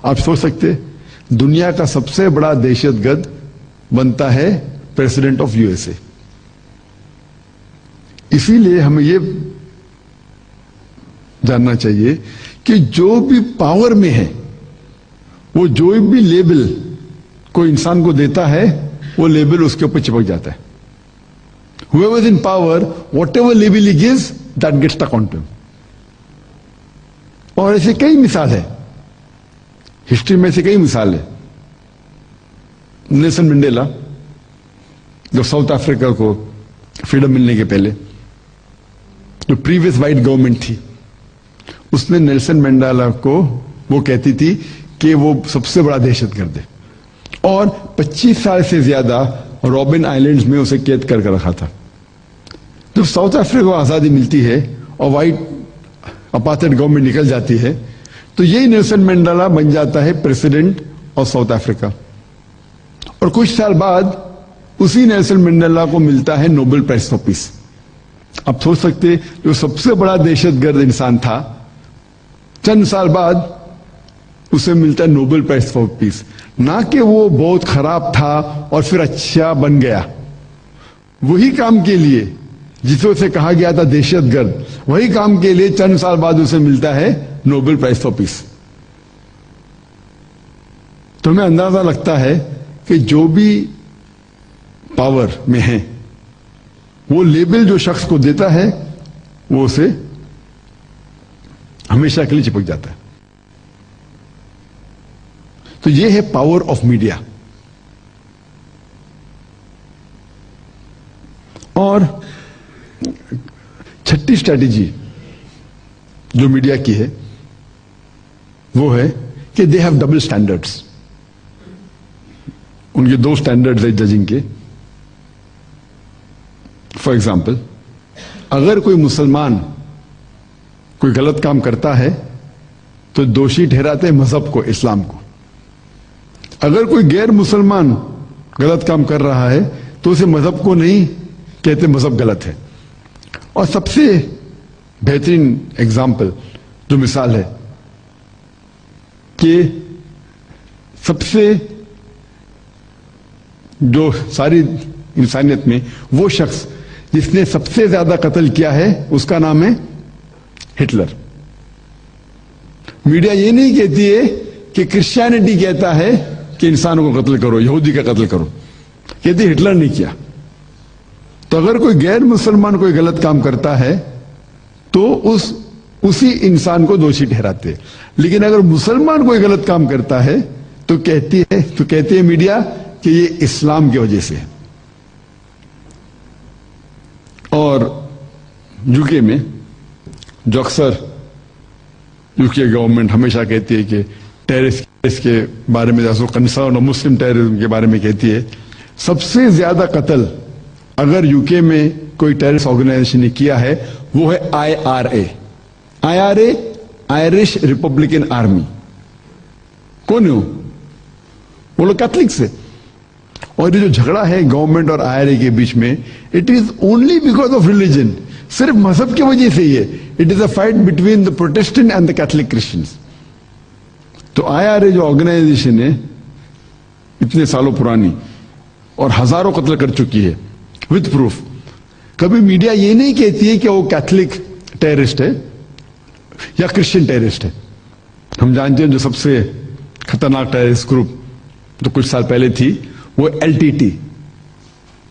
Speaker 1: آپ سوچ سکتے دنیا کا سب سے بڑا دہشت گرد بنتا ہے پریزیڈنٹ آف یو ایس اے. اسی لیے ہمیں یہ جاننا چاہیے کہ جو بھی پاور میں ہے وہ جو بھی لیبل کوئی انسان کو دیتا ہے وہ لیبل اس کے اوپر چپک جاتا ہے. Whoever is in power, whatever label he gives, that gets stuck onto him. اور ایسے کئی مثال ہے ہسٹری میں، سے کئی مثال ہے. نیلسن منڈیلا جو ساؤتھ افریقہ کو فریڈم ملنے کے پہلے جو پریویس وائٹ گورنمنٹ تھی، اس نے نیلسن منڈیلا کو وہ کہتی تھی کہ وہ سب سے بڑا دہشت گرد ہے، اور 25 سال سے زیادہ رابن آئلینڈز میں اسے قید کر کے رکھا تھا. جب ساؤتھ افریقہ کو آزادی ملتی ہے اور وائٹ اپارتھائڈ گورنمنٹ نکل جاتی ہے تو یہی نیلسن منڈیلا بن جاتا ہے پریزیڈنٹ آف ساؤتھ افریقہ. اور کچھ سال بعد اسی نیلسن منڈیلا کو ملتا ہے نوبل پرائز فار پیس. آپ سوچ سکتے جو سب سے بڑا دہشت گرد انسان تھا، چند سال بعد اسے ملتا ہے نوبل پرائز فار پیس. نہ کہ وہ بہت خراب تھا اور پھر اچھا بن گیا، وہی کام کے لیے جسے اسے کہا گیا تھا دہشت گرد، وہی کام کے لیے چند سال بعد اسے ملتا ہے نوبل پرائز فار پیس. تو ہمیں اندازہ لگتا ہے کہ جو بھی پاور میں ہیں وہ لیبل جو شخص کو دیتا ہے وہ اسے ہمیشہ کے لیے چپک جاتا ہے. تو یہ ہے پاور آف میڈیا. اور چھٹی اسٹریٹجی جو میڈیا کی ہے وہ ہے کہ دے ہیو ڈبل اسٹینڈرڈس. ان کے دو اسٹینڈرڈز ہیں ججنگ کے. فار ایگزامپل، اگر کوئی مسلمان کوئی غلط کام کرتا ہے تو دوشی ٹھہراتے ہیں مذہب کو، اسلام کو. اگر کوئی غیر مسلمان غلط کام کر رہا ہے تو اسے مذہب کو نہیں کہتے، مذہب غلط ہے. اور سب سے بہترین ایگزامپل جو مثال ہے کہ سب سے جو ساری انسانیت میں وہ شخص جس نے سب سے زیادہ قتل کیا ہے اس کا نام ہے ہٹلر. میڈیا یہ نہیں کہتی ہے کہ کرسچینٹی کہتا ہے کہ انسانوں کو قتل کرو، یہودی کا قتل کرو، کہتی ہٹلر نے کیا. تو اگر کوئی غیر مسلمان کوئی غلط کام کرتا ہے تو اسی انسان کو دوشی ٹھہراتے. لیکن اگر مسلمان کوئی غلط کام کرتا ہے تو کہتی ہے میڈیا کہ یہ اسلام کی وجہ سے ہے. اور یوکے میں جو اکثر یوکے گورنمنٹ ہمیشہ کہتی ہے کہ ٹیررسٹ کے بارے میں کنسرن اور مسلم ٹیررزم کے بارے میں کہتی ہے، سب سے زیادہ قتل اگر یوکے میں کوئی ٹیررسٹ آرگنائزیشن نے کیا ہے وہ ہے IRA. Irish Republican army. کون ہے وہ لوگ کیتھلک سے. اور یہ جو جھگڑا ہے گورنمنٹ اور IRA کے بیچ میں، it is only because of religion. صرف مذہب کی وجہ سے ہی ہے. It is a fight between the Protestant and the Catholic Christians. تو IRA جو آرگنائزیشن ہے اتنے سالوں پرانی اور ہزاروں قتل کر چکی ہے وتھ پروف. کبھی میڈیا یہ نہیں کہتی ہے کہ وہ کیتھلک ٹیررسٹ ہے یا کرسچن ٹیررسٹ ہے. ہم جانتے ہیں جو سب سے خطرناک ٹیررسٹ گروپ جو کچھ سال پہلے تھی وہ LTT،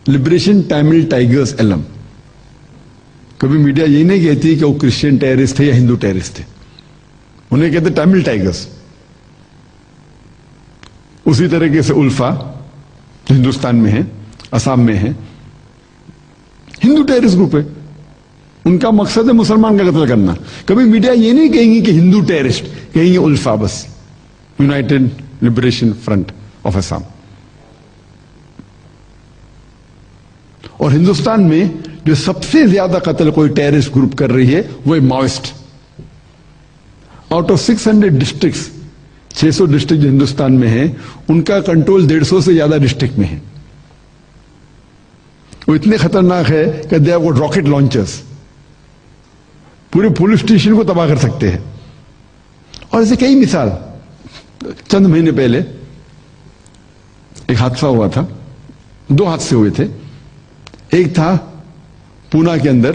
Speaker 1: لبریشن ٹامل ٹائیگرز ایلم. کبھی میڈیا یہ نہیں کہتی کہ وہ کرسچن ٹیررسٹ ہے یا ہندو ٹیررسٹ ہے، انہیں کہتے ٹامل ٹائیگرز. اسی طریقے سے الفا ہندوستان میں ہے، آسام میں ہے، ہندو ٹیررسٹ گروپ ہے. ان کا مقصد ہے مسلمان کا قتل کرنا. کبھی میڈیا یہ نہیں کہیں گی کہ ہندو ٹیررسٹ، کہیں گے الفا، بس United liberation front of Assam. اور ہندوستان میں جو سب سے زیادہ قتل کوئی ٹیررسٹ گروپ کر رہی ہے وہ ہے ماوسٹ. آؤٹ آف 600 ڈسٹرکٹس، 600 ڈسٹرکٹ جو ہندوستان میں ہیں ان کا کنٹرول 150 سے زیادہ ڈسٹرکٹ میں ہے. وہ اتنے خطرناک ہے کہ they have got rocket launchers, پورے پولیس اسٹیشن کو تباہ کر سکتے ہیں. اور ایسے کئی مثال. چند مہینے پہلے ایک حادثہ ہوا تھا، 2 حادثے ہوئے تھے. ایک تھا پونا کے اندر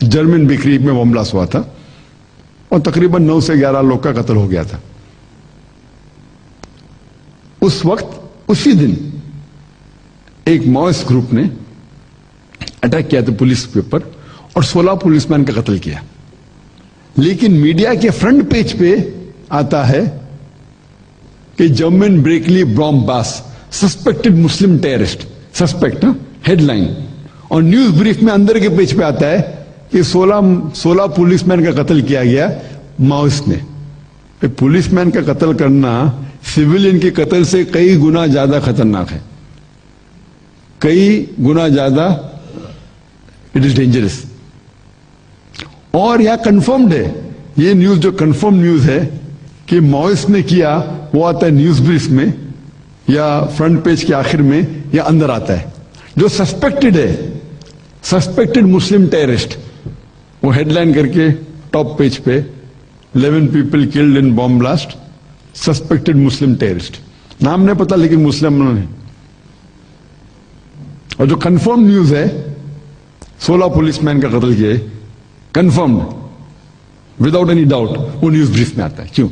Speaker 1: جرمن بیکری میں بم بلاسٹ ہوا تھا اور تقریباً 9 سے 11 لوگ کا قتل ہو گیا تھا. اس وقت اسی دن ایک ماوسٹ گروپ نے اٹیک کیا تھا پولیس کے اوپر اور 16 پولیس مین کا قتل کیا. لیکن میڈیا کے فرنٹ پیج پہ آتا ہے کہ جرمن بریکلی برام باس سسپیکٹڈ مسلم ٹیررسٹ، سسپیکٹ ہیڈ لائن. اور نیوز بریف میں اندر کے پیج پہ آتا ہے کہ 16 پولیس مین کا قتل کیا گیا ماؤسٹ نے. پولیس مین کا قتل کرنا سویلین کے قتل سے کئی گنا زیادہ خطرناک ہے، کئی گنا زیادہ اٹ از ڈینجرس. اور یہاں کنفرمڈ ہے، یہ نیوز جو کنفرم نیوز ہے کہ ماؤسٹ نے کیا، وہ آتا ہے نیوز بریف میں یا فرنٹ پیج کے آخر میں یا اندر آتا ہے. جو سسپیکٹڈ ہے، سسپیکٹڈ مسلم ٹیررسٹ، وہ ہیڈ لائن کر کے ٹاپ پیج پہ 11 people killed in bomb blast, suspected Muslim terrorist. نام نہیں پتا لیکن مسلم نے. اور جو کنفرم نیوز ہے 16 پولیس مین کا قتل کیا، کنفرمڈ وداؤٹ اینی ڈاؤٹ، وہ نیوز بریف میں آتا ہے. کیوں؟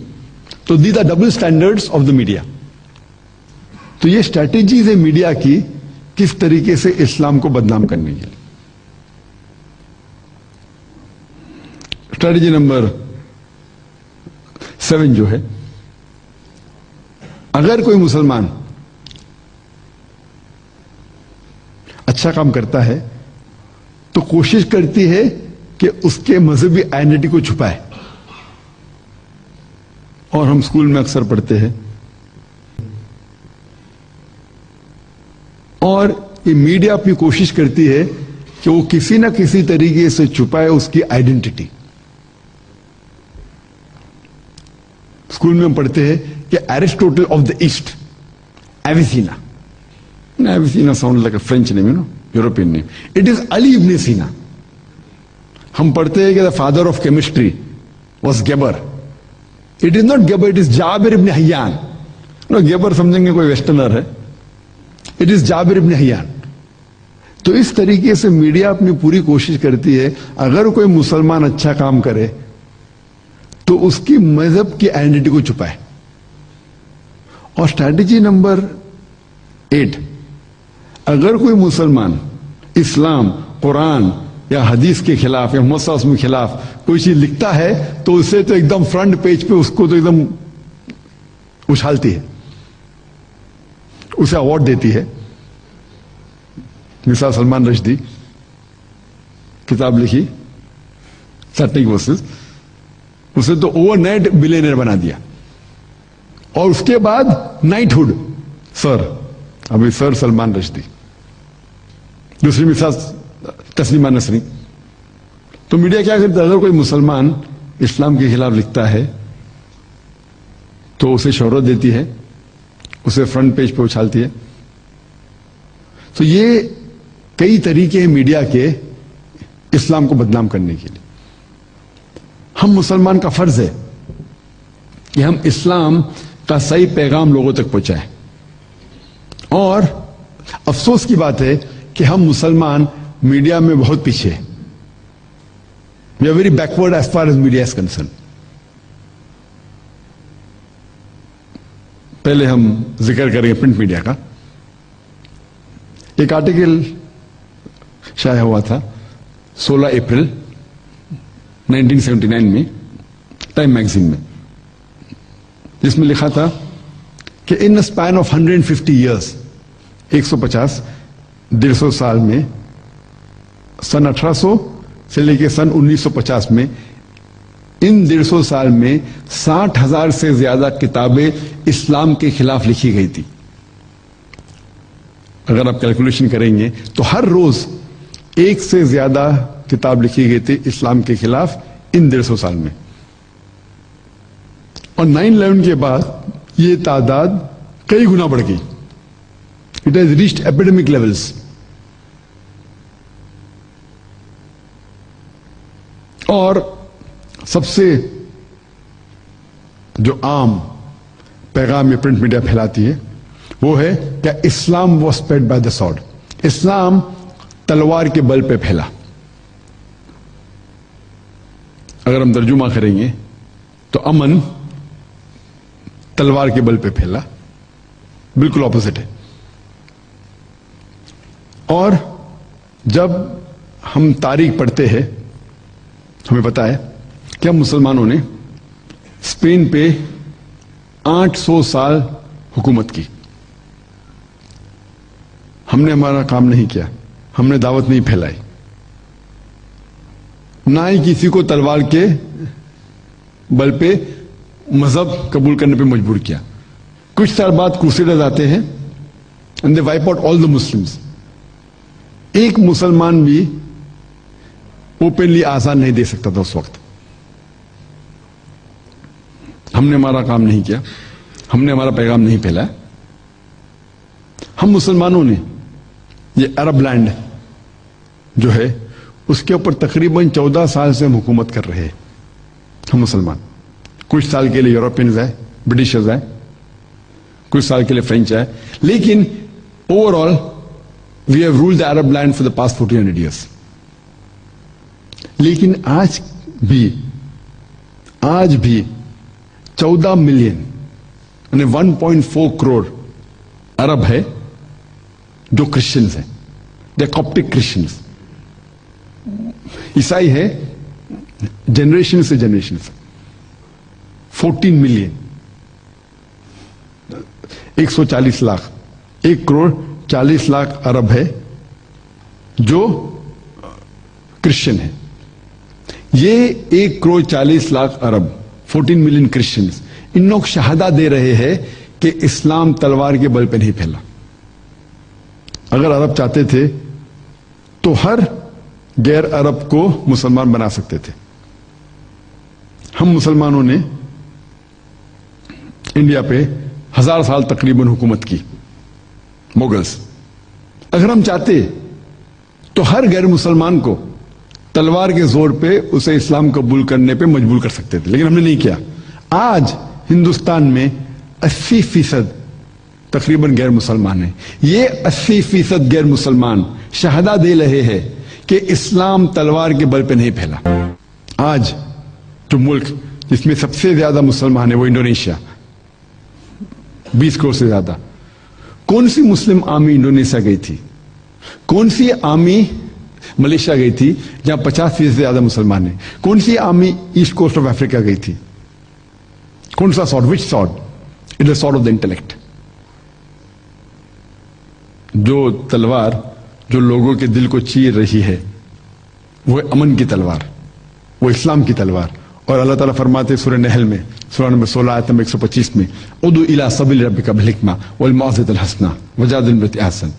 Speaker 1: تو these are double standards of the media. تو یہ اسٹریٹجیز ہے میڈیا کی کس طریقے سے اسلام کو بدنام کرنے کے لیے. اسٹریٹجی نمبر 7 جو ہے، اگر کوئی مسلمان اچھا کام کرتا ہے تو کوشش کرتی ہے کہ اس کے مذہبی آئیڈینٹی کو چھپائے. اور ہم اسکول میں اکثر پڑھتے ہیں، اور یہ میڈیا اپنی کوشش کرتی ہے کہ وہ کسی نہ کسی طریقے سے چھپائے اس کی آئیڈینٹی. اسکول میں ہم پڑھتے ہیں کہ Aristotle of the East, Avicenna, Avicenna sound like a French name, European name. It is Ali ibn Sina. ہم پڑھتے ہیں کہ the father of chemistry was Geber. It is not Geber, it is Jabir ibn Hayyan. گیبر سمجھیں گے کوئی ویسٹرنر ہے، it is Jabir ibn حیان. تو اس طریقے سے میڈیا اپنی پوری کوشش کرتی ہے اگر کوئی مسلمان اچھا کام کرے تو اس کی مذہب کی آئیڈینٹی کو چھپائے. اور اسٹریٹجی نمبر 8، اگر کوئی مسلمان اسلام، قرآن یا حدیث کے خلاف یا محمد صلی اللہ علیہ وسلم کے خلاف کوئی چیز لکھتا ہے تو اسے تو ایک دم فرنٹ پیج پہ اس کو تو ایک دم اچھالتی ہے، اسے اوارڈ دیتی ہے. مثال سلمان رشدی کتاب لکھی سیٹنگ ورسز، اسے تو اوور نائٹ بلینئر بنا دیا. اور اس کے بعد نائٹ ہوڈ، سر، ابھی سر سلمان رشدی. دوسری مثال تسلیمہ نسری. تو میڈیا کیا کرتا ہے، اگر کوئی مسلمان اسلام کے خلاف لکھتا ہے تو اسے شہرت دیتی ہے، اسے فرنٹ پیج پہ اچھالتی ہے. تو یہ کئی طریقے ہیں میڈیا کے اسلام کو بدنام کرنے کے لیے. ہم مسلمان کا فرض ہے کہ ہم اسلام کا صحیح پیغام لوگوں تک پہنچائیں. اور افسوس کی بات ہے کہ ہم مسلمان میڈیا میں بہت پیچھے ہیں. We are very backward as far as media is concern. پہلے ہم ذکر کریں گے پرنٹ میڈیا کا. ایک آرٹیکل شائع ہوا تھا 16 اپریل 1979 میں ٹائم میگزین میں، جس میں لکھا تھا کہ ان اسپین آف 150 ایئرس، 150 سال میں، سن 1800 سے لے کے سن 1950 میں، ان 150 سال میں 60,000 سے زیادہ کتابیں اسلام کے خلاف لکھی گئی تھی. اگر آپ کیلکولیشن کریں گے تو ہر روز 1 سے زیادہ کتاب لکھی گئی تھی اسلام کے خلاف ان 150 سال میں. اور 9/11 کے بعد یہ تعداد کئی گنا بڑھ گئی. It has reached epidemic levels. اور سب سے جو عام پیغام یہ پرنٹ میڈیا پھیلاتی ہے وہ ہے کہ Islam was spread by the sword. اسلام تلوار کے بل پہ پھیلا. اگر ہم ترجمہ کریں گے تو امن تلوار کے بل پہ پھیلا، بالکل اپوزٹ ہے. اور جب ہم تاریخ پڑھتے ہیں ہمیں پتا ہے کہ ہم مسلمانوں نے اسپین پہ 800 سال حکومت کی. ہم نے ہمارا کام نہیں کیا, ہم نے دعوت نہیں پھیلائی, نہ ہی کسی کو تلوار کے بل پہ مذہب قبول کرنے پہ مجبور کیا. کچھ سال بعد کروسیڈرز آتے ہیں and they wipe out all the Muslims. ایک مسلمان بھی اوپنلی آزان نہیں دے سکتا تھا اس وقت. ہم نے ہمارا کام نہیں کیا, ہم نے ہمارا پیغام نہیں پھیلایا. ہم مسلمانوں نے یہ عرب لینڈ جو ہے اس کے اوپر تقریباً 14 سال سے ہم حکومت کر رہے ہیں. ہم مسلمان کچھ سال کے لیے یورپینز آئے, برٹشرز آئے, کچھ سال کے لیے فرینچ آئے, لیکن overall we have ruled the Arab land for the past 1400 years. لیکن آج بھی 14 ملین یعنی 1.4 کروڑ عرب ہے جو کرسچنز ہیں, دے کاپٹک کرسچنز. عیسائی ہے جنریشن سے جنریشن سے 14 ملین, 140 لاکھ, 1 کروڑ 40 لاکھ عرب ہے جو کرسچن ہے. یہ 1 کروڑ 40 لاکھ عرب 14 ملین کرسچنز ان لوگ شہادہ دے رہے ہیں کہ اسلام تلوار کے بل پہ نہیں پھیلا. اگر عرب چاہتے تھے تو ہر غیر عرب کو مسلمان بنا سکتے تھے. ہم مسلمانوں نے انڈیا پہ 1000 سال تقریباً حکومت کی, مغلز. اگر ہم چاہتے تو ہر غیر مسلمان کو تلوار کے زور پہ اسے اسلام قبول کرنے پہ مجبور کر سکتے تھے, لیکن ہم نے نہیں کیا. آج ہندوستان میں 80% تقریباً غیر مسلمان ہیں. یہ 80% غیر مسلمان شہادہ دے رہے ہیں کہ اسلام تلوار کے بل پہ نہیں پھیلا. آج جو ملک جس میں سب سے زیادہ مسلمان ہیں وہ انڈونیشیا, 20 کروڑ سے زیادہ. کون سی مسلم آرمی انڈونیشیا گئی تھی؟ کون سی آرمی ملیشیا گئی تھی جہاں 50% سے زیادہ مسلمان ہیں؟ کون سی army east coast of Africa گئی تھی؟ کون سا sword? Which sword? It is sword of the intellect. جو تلوار جو لوگوں کے دل کو چیر رہی ہے وہ امن کی تلوار, وہ اسلام کی تلوار. اور اللہ تعالیٰ فرماتے سورہ نحل میں, سورہ نمبر 16 آیت نمبر 125 میں, ادعو الی سبیل ربک بالحکمہ والموعظۃ الحسنہ وجادلہم بالتی احسن.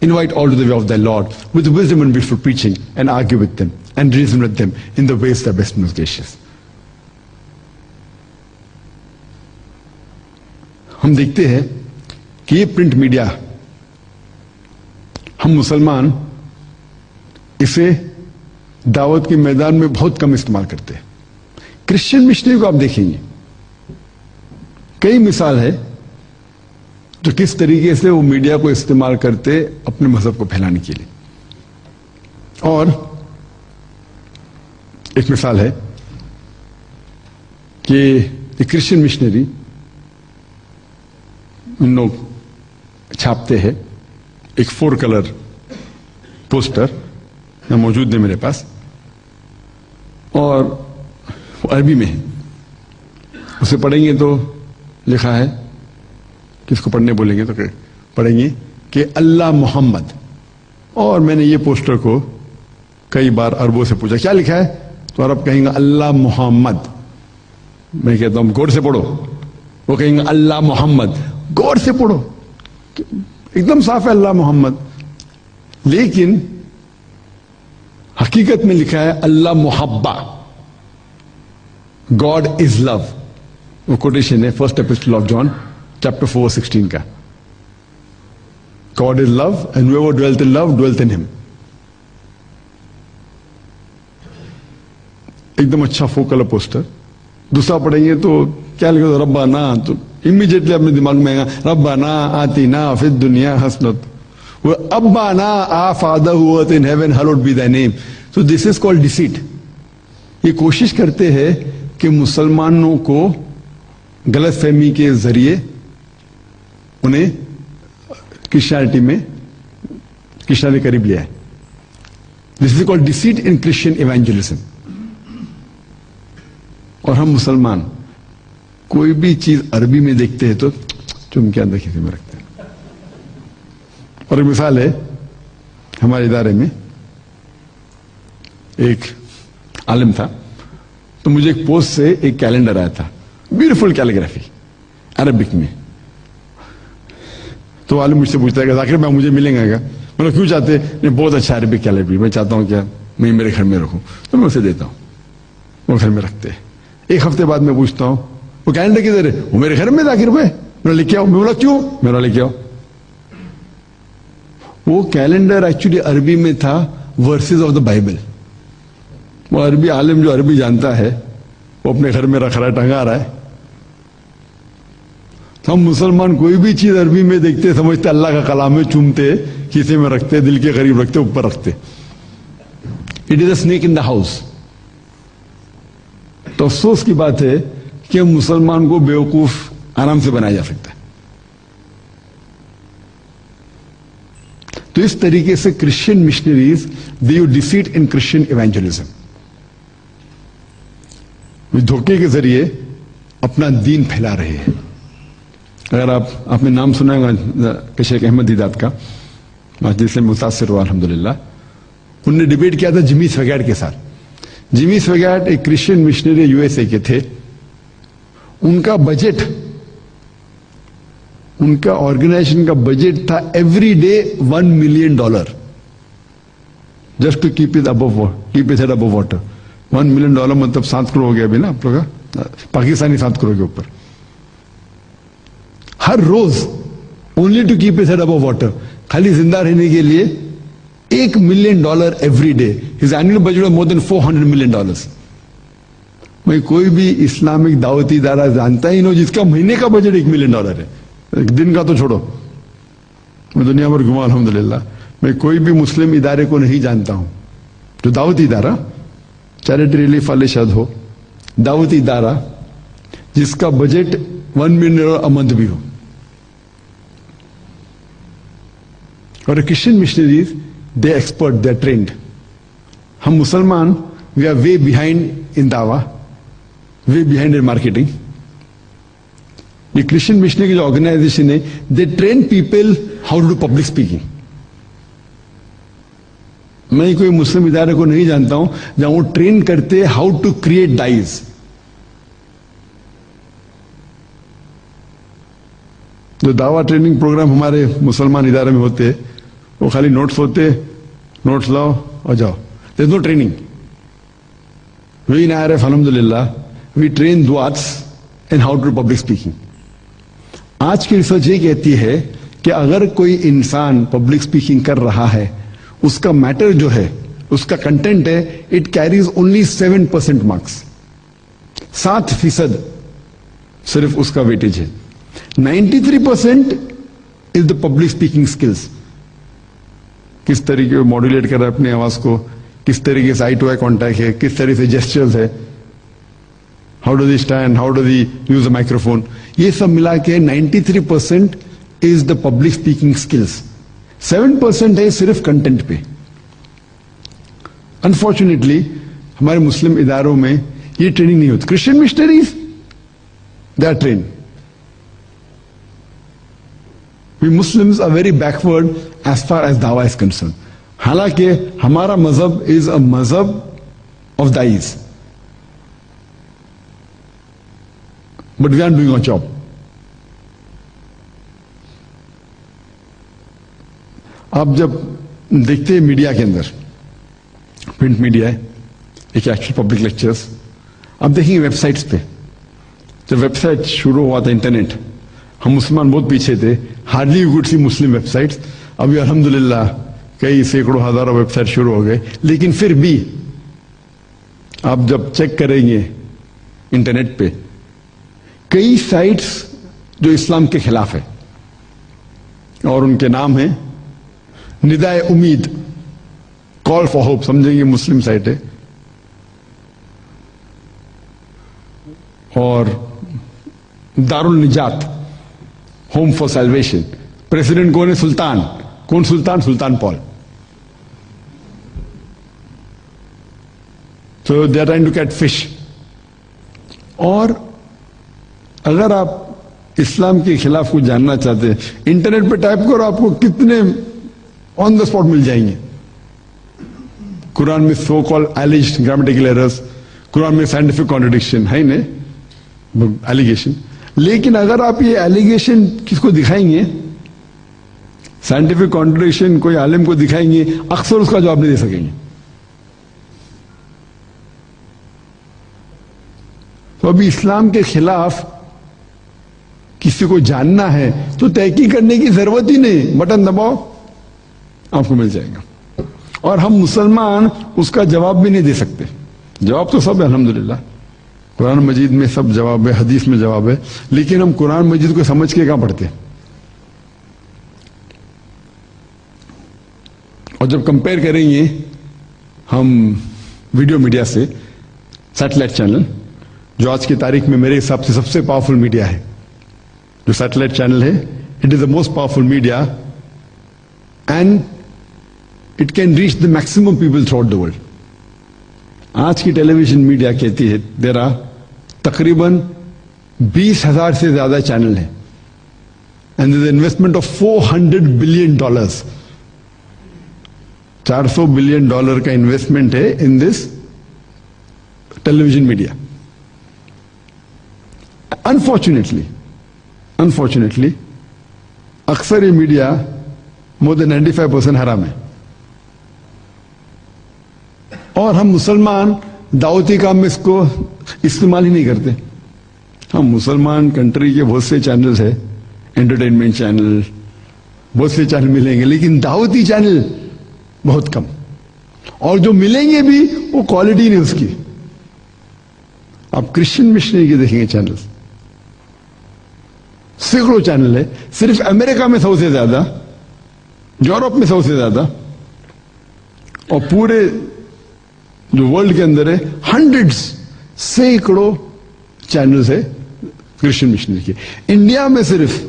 Speaker 1: Invite all to the way of thy Lord with wisdom and beautiful preaching, and argue with them and reason with them in the ways that are best and most gracious. ہم دیکھتے ہیں کہ یہ print media ہم مسلمان اسے دعوت کے میدان میں بہت کم استعمال کرتے ہیں. کرسچن مشنری کو آپ دیکھیں گے, کئی مثال ہے جو کس طریقے سے وہ میڈیا کو استعمال کرتے اپنے مذہب کو پھیلانے کے لیے. اور ایک مثال ہے کہ ایک کرسچن مشنری ان لوگ چھاپتے ہیں ایک 4 کلر پوسٹر یہاں موجود ہے میرے پاس, اور وہ عربی میں ہے. اسے پڑھیں گے تو لکھا ہے, کس کو پڑھنے بولیں گے تو پڑھیں گے کہ اللہ محمد. اور میں نے یہ پوسٹر کو کئی بار عربوں سے پوچھا کیا لکھا ہے, تو عرب کہیں گے اللہ محمد. میں کہتا ہوں غور سے پڑھو, وہ کہیں گے اللہ محمد. غور سے پڑھو, ایک دم صاف ہے اللہ محمد, لیکن حقیقت میں لکھا ہے اللہ محبہ, گاڈ از لو. وہ کوٹیشن ہے فرسٹ ایپسٹل آف جان chapter 4:16 کا. God is love and whoever dwelt in love dwelt in him. ایک دم اچھا 4 کلر پوسٹر. دوسرا پڑھیں گے تو کیا لکھا, ربنا, تو امیڈیٹلی اپنے دماغ میں آئے گا ربنا آتنا فی الدنیا حسنۃ وابانا our Father who art in heaven hallowed be thy name. So this is called deceit. یہ کوشش کرتے ہیں کہ مسلمانوں کو غلط فہمی کے ذریعے انہیں کرسچینٹی میں کرسچینٹی قریب لیا ہے. دس is called deceit in Christian ایوانجلزم. اور ہم مسلمان کوئی بھی چیز عربی میں دیکھتے ہیں تو چم کے اندر کسی میں رکھتے ہیں. اور ایک مثال ہے, ہمارے ادارے میں ایک عالم تھا, تو مجھے ایک پوسٹ سے ایک کیلنڈر آیا تھا, بیوٹیفل کیلیگرافی عربک میں. تو عالم مجھ سے پوچھتا ہے کہ ذاکر بھائی مجھے ملیں گا کیا؟ میں کیوں چاہتے ہیں؟ بہت اچھا عربک کیلیگرافی, میں چاہتا ہوں کیا میں میرے گھر میں رکھوں. تو میں اسے دیتا ہوں, وہ گھر میں رکھتے ہیں. ایک ہفتے بعد میں پوچھتا ہوں وہ کیلنڈر کدھر ہے؟ وہ میرے گھر میں ذاکر بھائی, میں لے کے آؤ. میں بولا کیوں؟ میرا لے کے آؤ. وہ کیلنڈر ایکچولی عربی میں تھا ورسز آف دا بائبل. وہ عربی عالم جو عربی جانتا ہے وہ اپنے گھر میں رکھ رہا ہے, ٹنگا رہا ہے. ہم مسلمان کوئی بھی چیز عربی میں دیکھتے سمجھتے اللہ کا کلام ہے, چومتے, کسی میں رکھتے, دل کے قریب رکھتے, اوپر رکھتے. It is a snake in the house. تو افسوس کی بات ہے کہ مسلمان کو بیوقوف آرام سے بنایا جا سکتا ہے. تو اس طریقے سے Christian missionaries they use deceit in Christian evangelism. دھوکے کے ذریعے اپنا دین پھیلا رہے ہیں. اگر آپ نے نام سنا ہے شیخ احمد دیدات کا, جس سے متاثر ہوا الحمدللہ, انہوں نے ڈیبیٹ کیا تھا جمی سویگیٹ کے ساتھ. جمی سویگیٹ ایک Christian missionary U S A کے تھے. ان کا بجٹ, ان کا آرگنائزیشن کا بجٹ تھا every day $1 million, just to keep it above water. $1 million مطلب 7 کروڑ ہو گیا ابھی نا آپ لوگ کا, پاکستانی 7 کروڑ کے اوپر. ہر روز only to keep it above water, خالی زندہ رہنے کے لیے $1 million every day. His annual budget more than $400 million. میں کوئی بھی اسلامک دعوتی ادارہ جانتا ہی نہیں جس کا مہینے کا بجٹ $1 ملین ہے. ایک دن کا تو چھوڑو, میں دنیا بھر گھما الحمدللہ. میں کوئی بھی مسلم ادارے کو نہیں جانتا ہوں جو دعوتی ادارہ, چیریٹی ریلیف والے شاید ہو, دعوتی ادارہ جس کا بجٹ $1 ملین منتھ بھی ہو. اور Christian missionaries they expert, they trained. ہم مسلمان we are way behind in دعویٰ, وے بیہائنڈ ان مارکیٹنگ. یہ کرسچین مشنری کی جو آرگنائزیشن ہے, they train people how to do public speaking. میں کوئی مسلم ادارے کو نہیں جانتا ہوں جہاں وہ ٹرین کرتے ہاؤ ٹو کریٹ ڈائز. جو دعویٰ ٹریننگ پروگرام ہمارے مسلمان ادارے میں ہوتے وہ خالی نوٹس ہوتے, نوٹس لاؤ اور جاؤ. دیر از no training. We in IRF الحمدللہ وی ٹرین دعاتس in how to do public speaking. آج کی ریسرچ یہ کہتی ہے کہ اگر کوئی انسان پبلک اسپیکنگ کر رہا ہے, اس کا میٹر جو ہے, اس کا کنٹینٹ ہے, اٹ کیریز اونلی 7% مارکس. 7% صرف اس کا ویٹیج ہے. 93% از دا پبلک اسپیکنگ اسکلس. کس طریقے سے ماڈولیٹ کر رہا ہے اپنی آواز کو, کس طریقے سے آئی ٹو آئی کانٹیکٹ ہے, کس طریقے سے جیسچرز ہے, how does he stand, how does he use a microphone. یہ سب ملا کے 93% از دا پبلک اسپیکنگ اسکلس. 7% ہے صرف کنٹینٹ پہ. انفارچونیٹلی ہمارے مسلم اداروں میں یہ ٹریننگ نہیں ہوتی. Christian missionaries they are trained. We Muslims are very backward as far as dawah is concerned. حالانکہ ہمارا مذہب is a مذہب of dais. But we aren't doing our job. آپ جب دیکھتے ہیں میڈیا کے اندر, پرنٹ میڈیا ہے, ایک ایکچوئل پبلک لیکچرز, آپ دیکھیں گے ویب سائٹس پہ. جب ویب سائٹ شروع ہوا تھا انٹرنیٹ, ہم مسلمان بہت پیچھے تھے, hardly you could see Muslim web sites. ابھی الحمدللہ کئی سینکڑوں ہزاروں ویب سائٹ شروع ہو گئے. لیکن پھر بھی آپ جب چیک کریں گے انٹرنیٹ پہ, کئی سائٹس جو اسلام کے خلاف ہے, اور ان کے نام ہیں ندائے امید, کال فار ہوپ, سمجھیں گے مسلم سائٹ ہے, اور دار النجات, ہوم فار سیلویشن. پریزیڈنٹ کون ہے؟ سلطان. کون سلطان؟ سلطان پال. So they are trying to catch fish. اور اگر آپ اسلام کے خلاف کچھ جاننا چاہتے ہیں انٹرنیٹ پہ ٹائپ کرو, آپ کو کتنے آن دا اسپاٹ مل جائیں گے. قرآن میں سو کال ایلیجڈ گرامیٹیکل ایررز, قرآن میں سائنٹیفک کانٹرڈکشن ہے نہیں ایلیگیشن. لیکن اگر آپ یہ ایلیگیشن کس کو دکھائیں گے, سائنٹیفک کانٹرڈکشن کوئی عالم کو دکھائیں گے, اکثر اس کا جواب نہیں دے سکیں گے. تو ابھی اسلام کے خلاف کسی کو جاننا ہے تو تحقیق کرنے کی ضرورت ہی نہیں, بٹن دباؤ آپ کو مل جائے گا. اور ہم مسلمان اس کا جواب بھی نہیں دے سکتے. جواب تو سب ہے الحمدللہ, قرآن مجید میں سب جواب ہے, حدیث میں جواب ہے, لیکن ہم قرآن مجید کو سمجھ کے کہاں پڑھتے ہیں. اور جب کمپیئر کریں گے ہم ویڈیو میڈیا سے, سیٹلائٹ چینل جو آج کی تاریخ میں میرے حساب سے سب سے پاورفل میڈیا ہے, جو سیٹلائٹ چینل ہے, it is the most powerful media and it can reach the maximum people through out the world. آج کی ٹیلی ویژن میڈیا کہتی ہے دیر آر تقریباً 20,000 سے زیادہ چینل ہیں and there is investment of $400 billion. $400 billion کا انویسٹمنٹ ہے ان دس ٹیلی ویژن میڈیا. انفارچونیٹلی اکثر یہ میڈیا مور دین 95% حرام ہے. اور ہم مسلمان دعوتی کام میں اس کو استعمال ہی نہیں کرتے. ہم مسلمان کنٹری کے بہت سے چینلز ہیں, انٹرٹینمنٹ چینل بہت سے چینل ملیں گے, لیکن دعوتی چینل بہت کم, اور جو ملیں گے بھی وہ کوالٹی نہیں اس کی. آپ کرسچن مشنری کے دیکھیں گے چینلز, سینکڑوں چینل ہے, صرف امریکہ میں 100 سے زیادہ, یورپ میں 100 سے زیادہ, اور پورے جو ورلڈ کے اندر ہے ہنڈریڈز, سینکڑوں چینلز ہے کرسچن مشنری کے. انڈیا میں صرف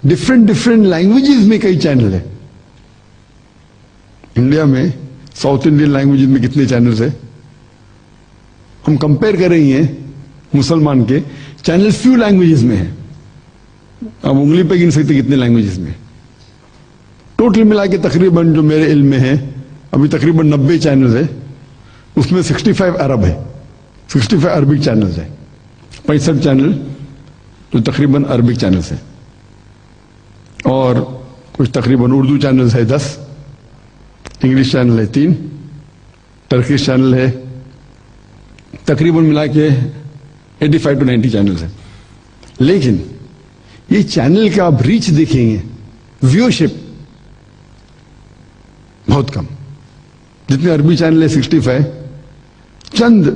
Speaker 1: ڈفرینٹ لینگویجز میں کئی چینل ہے. انڈیا میں ساؤتھ انڈین لینگویجز میں کتنے چینلز ہے. ہم کمپیئر کریں گے مسلمان کے چینل فیو لینگویجز میں ہے, آپ انگلی پہ گن سکتے کتنے لینگویجز میں. ٹوٹل ملا کے تقریباً جو میرے علم میں ہے ابھی تقریباً 90 چینلز ہے, اس میں 65 عرب ہے, 65 عربک چینلز ہے, 65 چینل جو تقریباً عربک چینلز ہیں, اور کچھ تقریباً اردو چینلز ہے 10, انگلش چینل ہے 3, ٹرکش چینل ہے, تقریباً ملا کے 85 to 90 چینلز ہیں. لیکن یہ چینل کا آپ ریچ دیکھیں گے, ویورشپ بہت کم. جتنے عربی چینل ہے 65, چند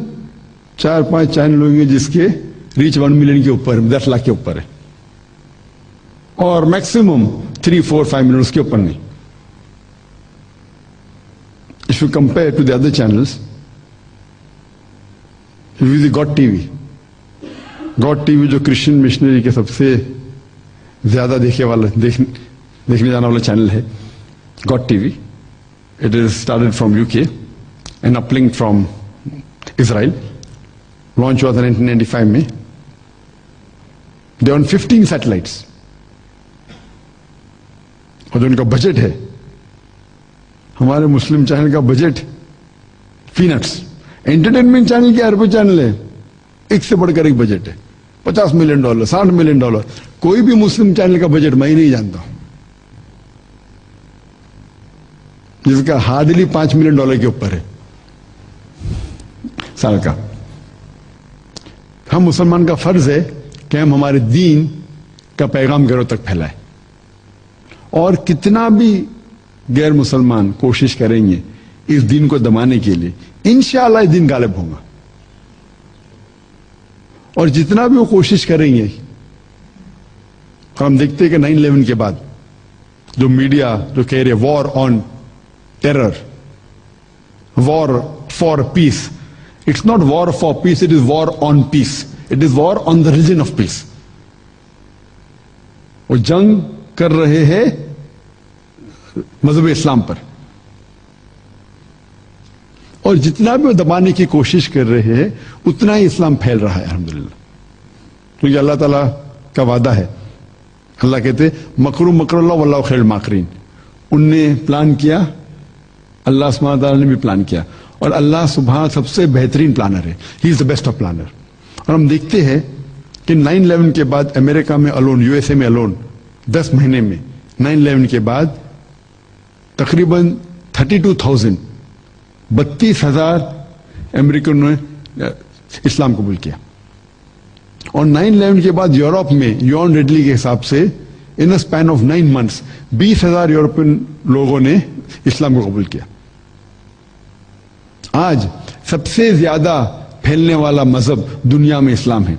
Speaker 1: 4-5 چینل ہوں گے جس کے ریچ 1 ملین کے اوپر, 10 لاکھ کے اوپر ہے, اور میکسیمم 3-4-5 ملین اس کے اوپر نہیں. If you compare to the other channels, if you see God TV جو کرسچن مشنری کے سب سے زیادہ دیکھنے جانا والا چینل ہے, God TV. It is started from UK and uplink from Israel. Launch was in 1995 میں. They are on 15 satellites. اور جو ان کا بجٹ ہے, ہمارے مسلم چینل کا بجٹ پینٹس. انٹرٹینمنٹ چینل کے اربوں چینل ہے, ایک سے بڑھ کر ایک بجٹ ہے, $50 ملین, $60 ملین. کوئی بھی مسلم چینل کا بجٹ میں ہی نہیں جانتا ہوں جس کا ہارڈلی $5 ملین کے اوپر ہے سال کا. ہم مسلمان کا فرض ہے کہ ہم ہمارے دین کا پیغام گھروں تک پھیلائیں, اور کتنا بھی غیر مسلمان کوشش کریں گے اس دین کو دبانے کے لیے, انشاءاللہ یہ دین غالب ہوگا. اور جتنا بھی وہ کوشش کریں گے, اور ہم دیکھتے ہیں کہ 9/11 کے بعد جو میڈیا جو کہہ رہے war on terror, war for peace, it's not war for peace, it is war on peace, it is war on the religion of peace. وہ جنگ کر رہے ہیں مذہب اسلام پر, اور جتنا بھی وہ دبانے کی کوشش کر رہے ہیں اتنا ہی اسلام پھیل رہا ہے الحمدللہ. کیونکہ اللہ تعالیٰ کا وعدہ ہے. اللہ کہتے مکرو مکر اللہ واللہ خیر الماکرین. ان نے پلان کیا, اللہ سبحانہ تعالیٰ نے بھی پلان کیا, اور اللہ سبحانہ سب سے بہترین پلانر ہے. ہی از دا بیسٹ آف پلانر. اور ہم دیکھتے ہیں کہ 9/11 کے بعد امریکہ میں الون, یو ایس اے میں الون 10 مہینے میں 9/11 کے بعد تقریباً 32,000 امریکنوں نے اسلام قبول کیا. اور 9/11 کے بعد یورپ میں یون ریڈلی کے حساب سے ان اسپین آف 9 months 20,000 یورپین لوگوں نے اسلام کو قبول کیا. آج سب سے زیادہ پھیلنے والا مذہب دنیا میں اسلام ہے.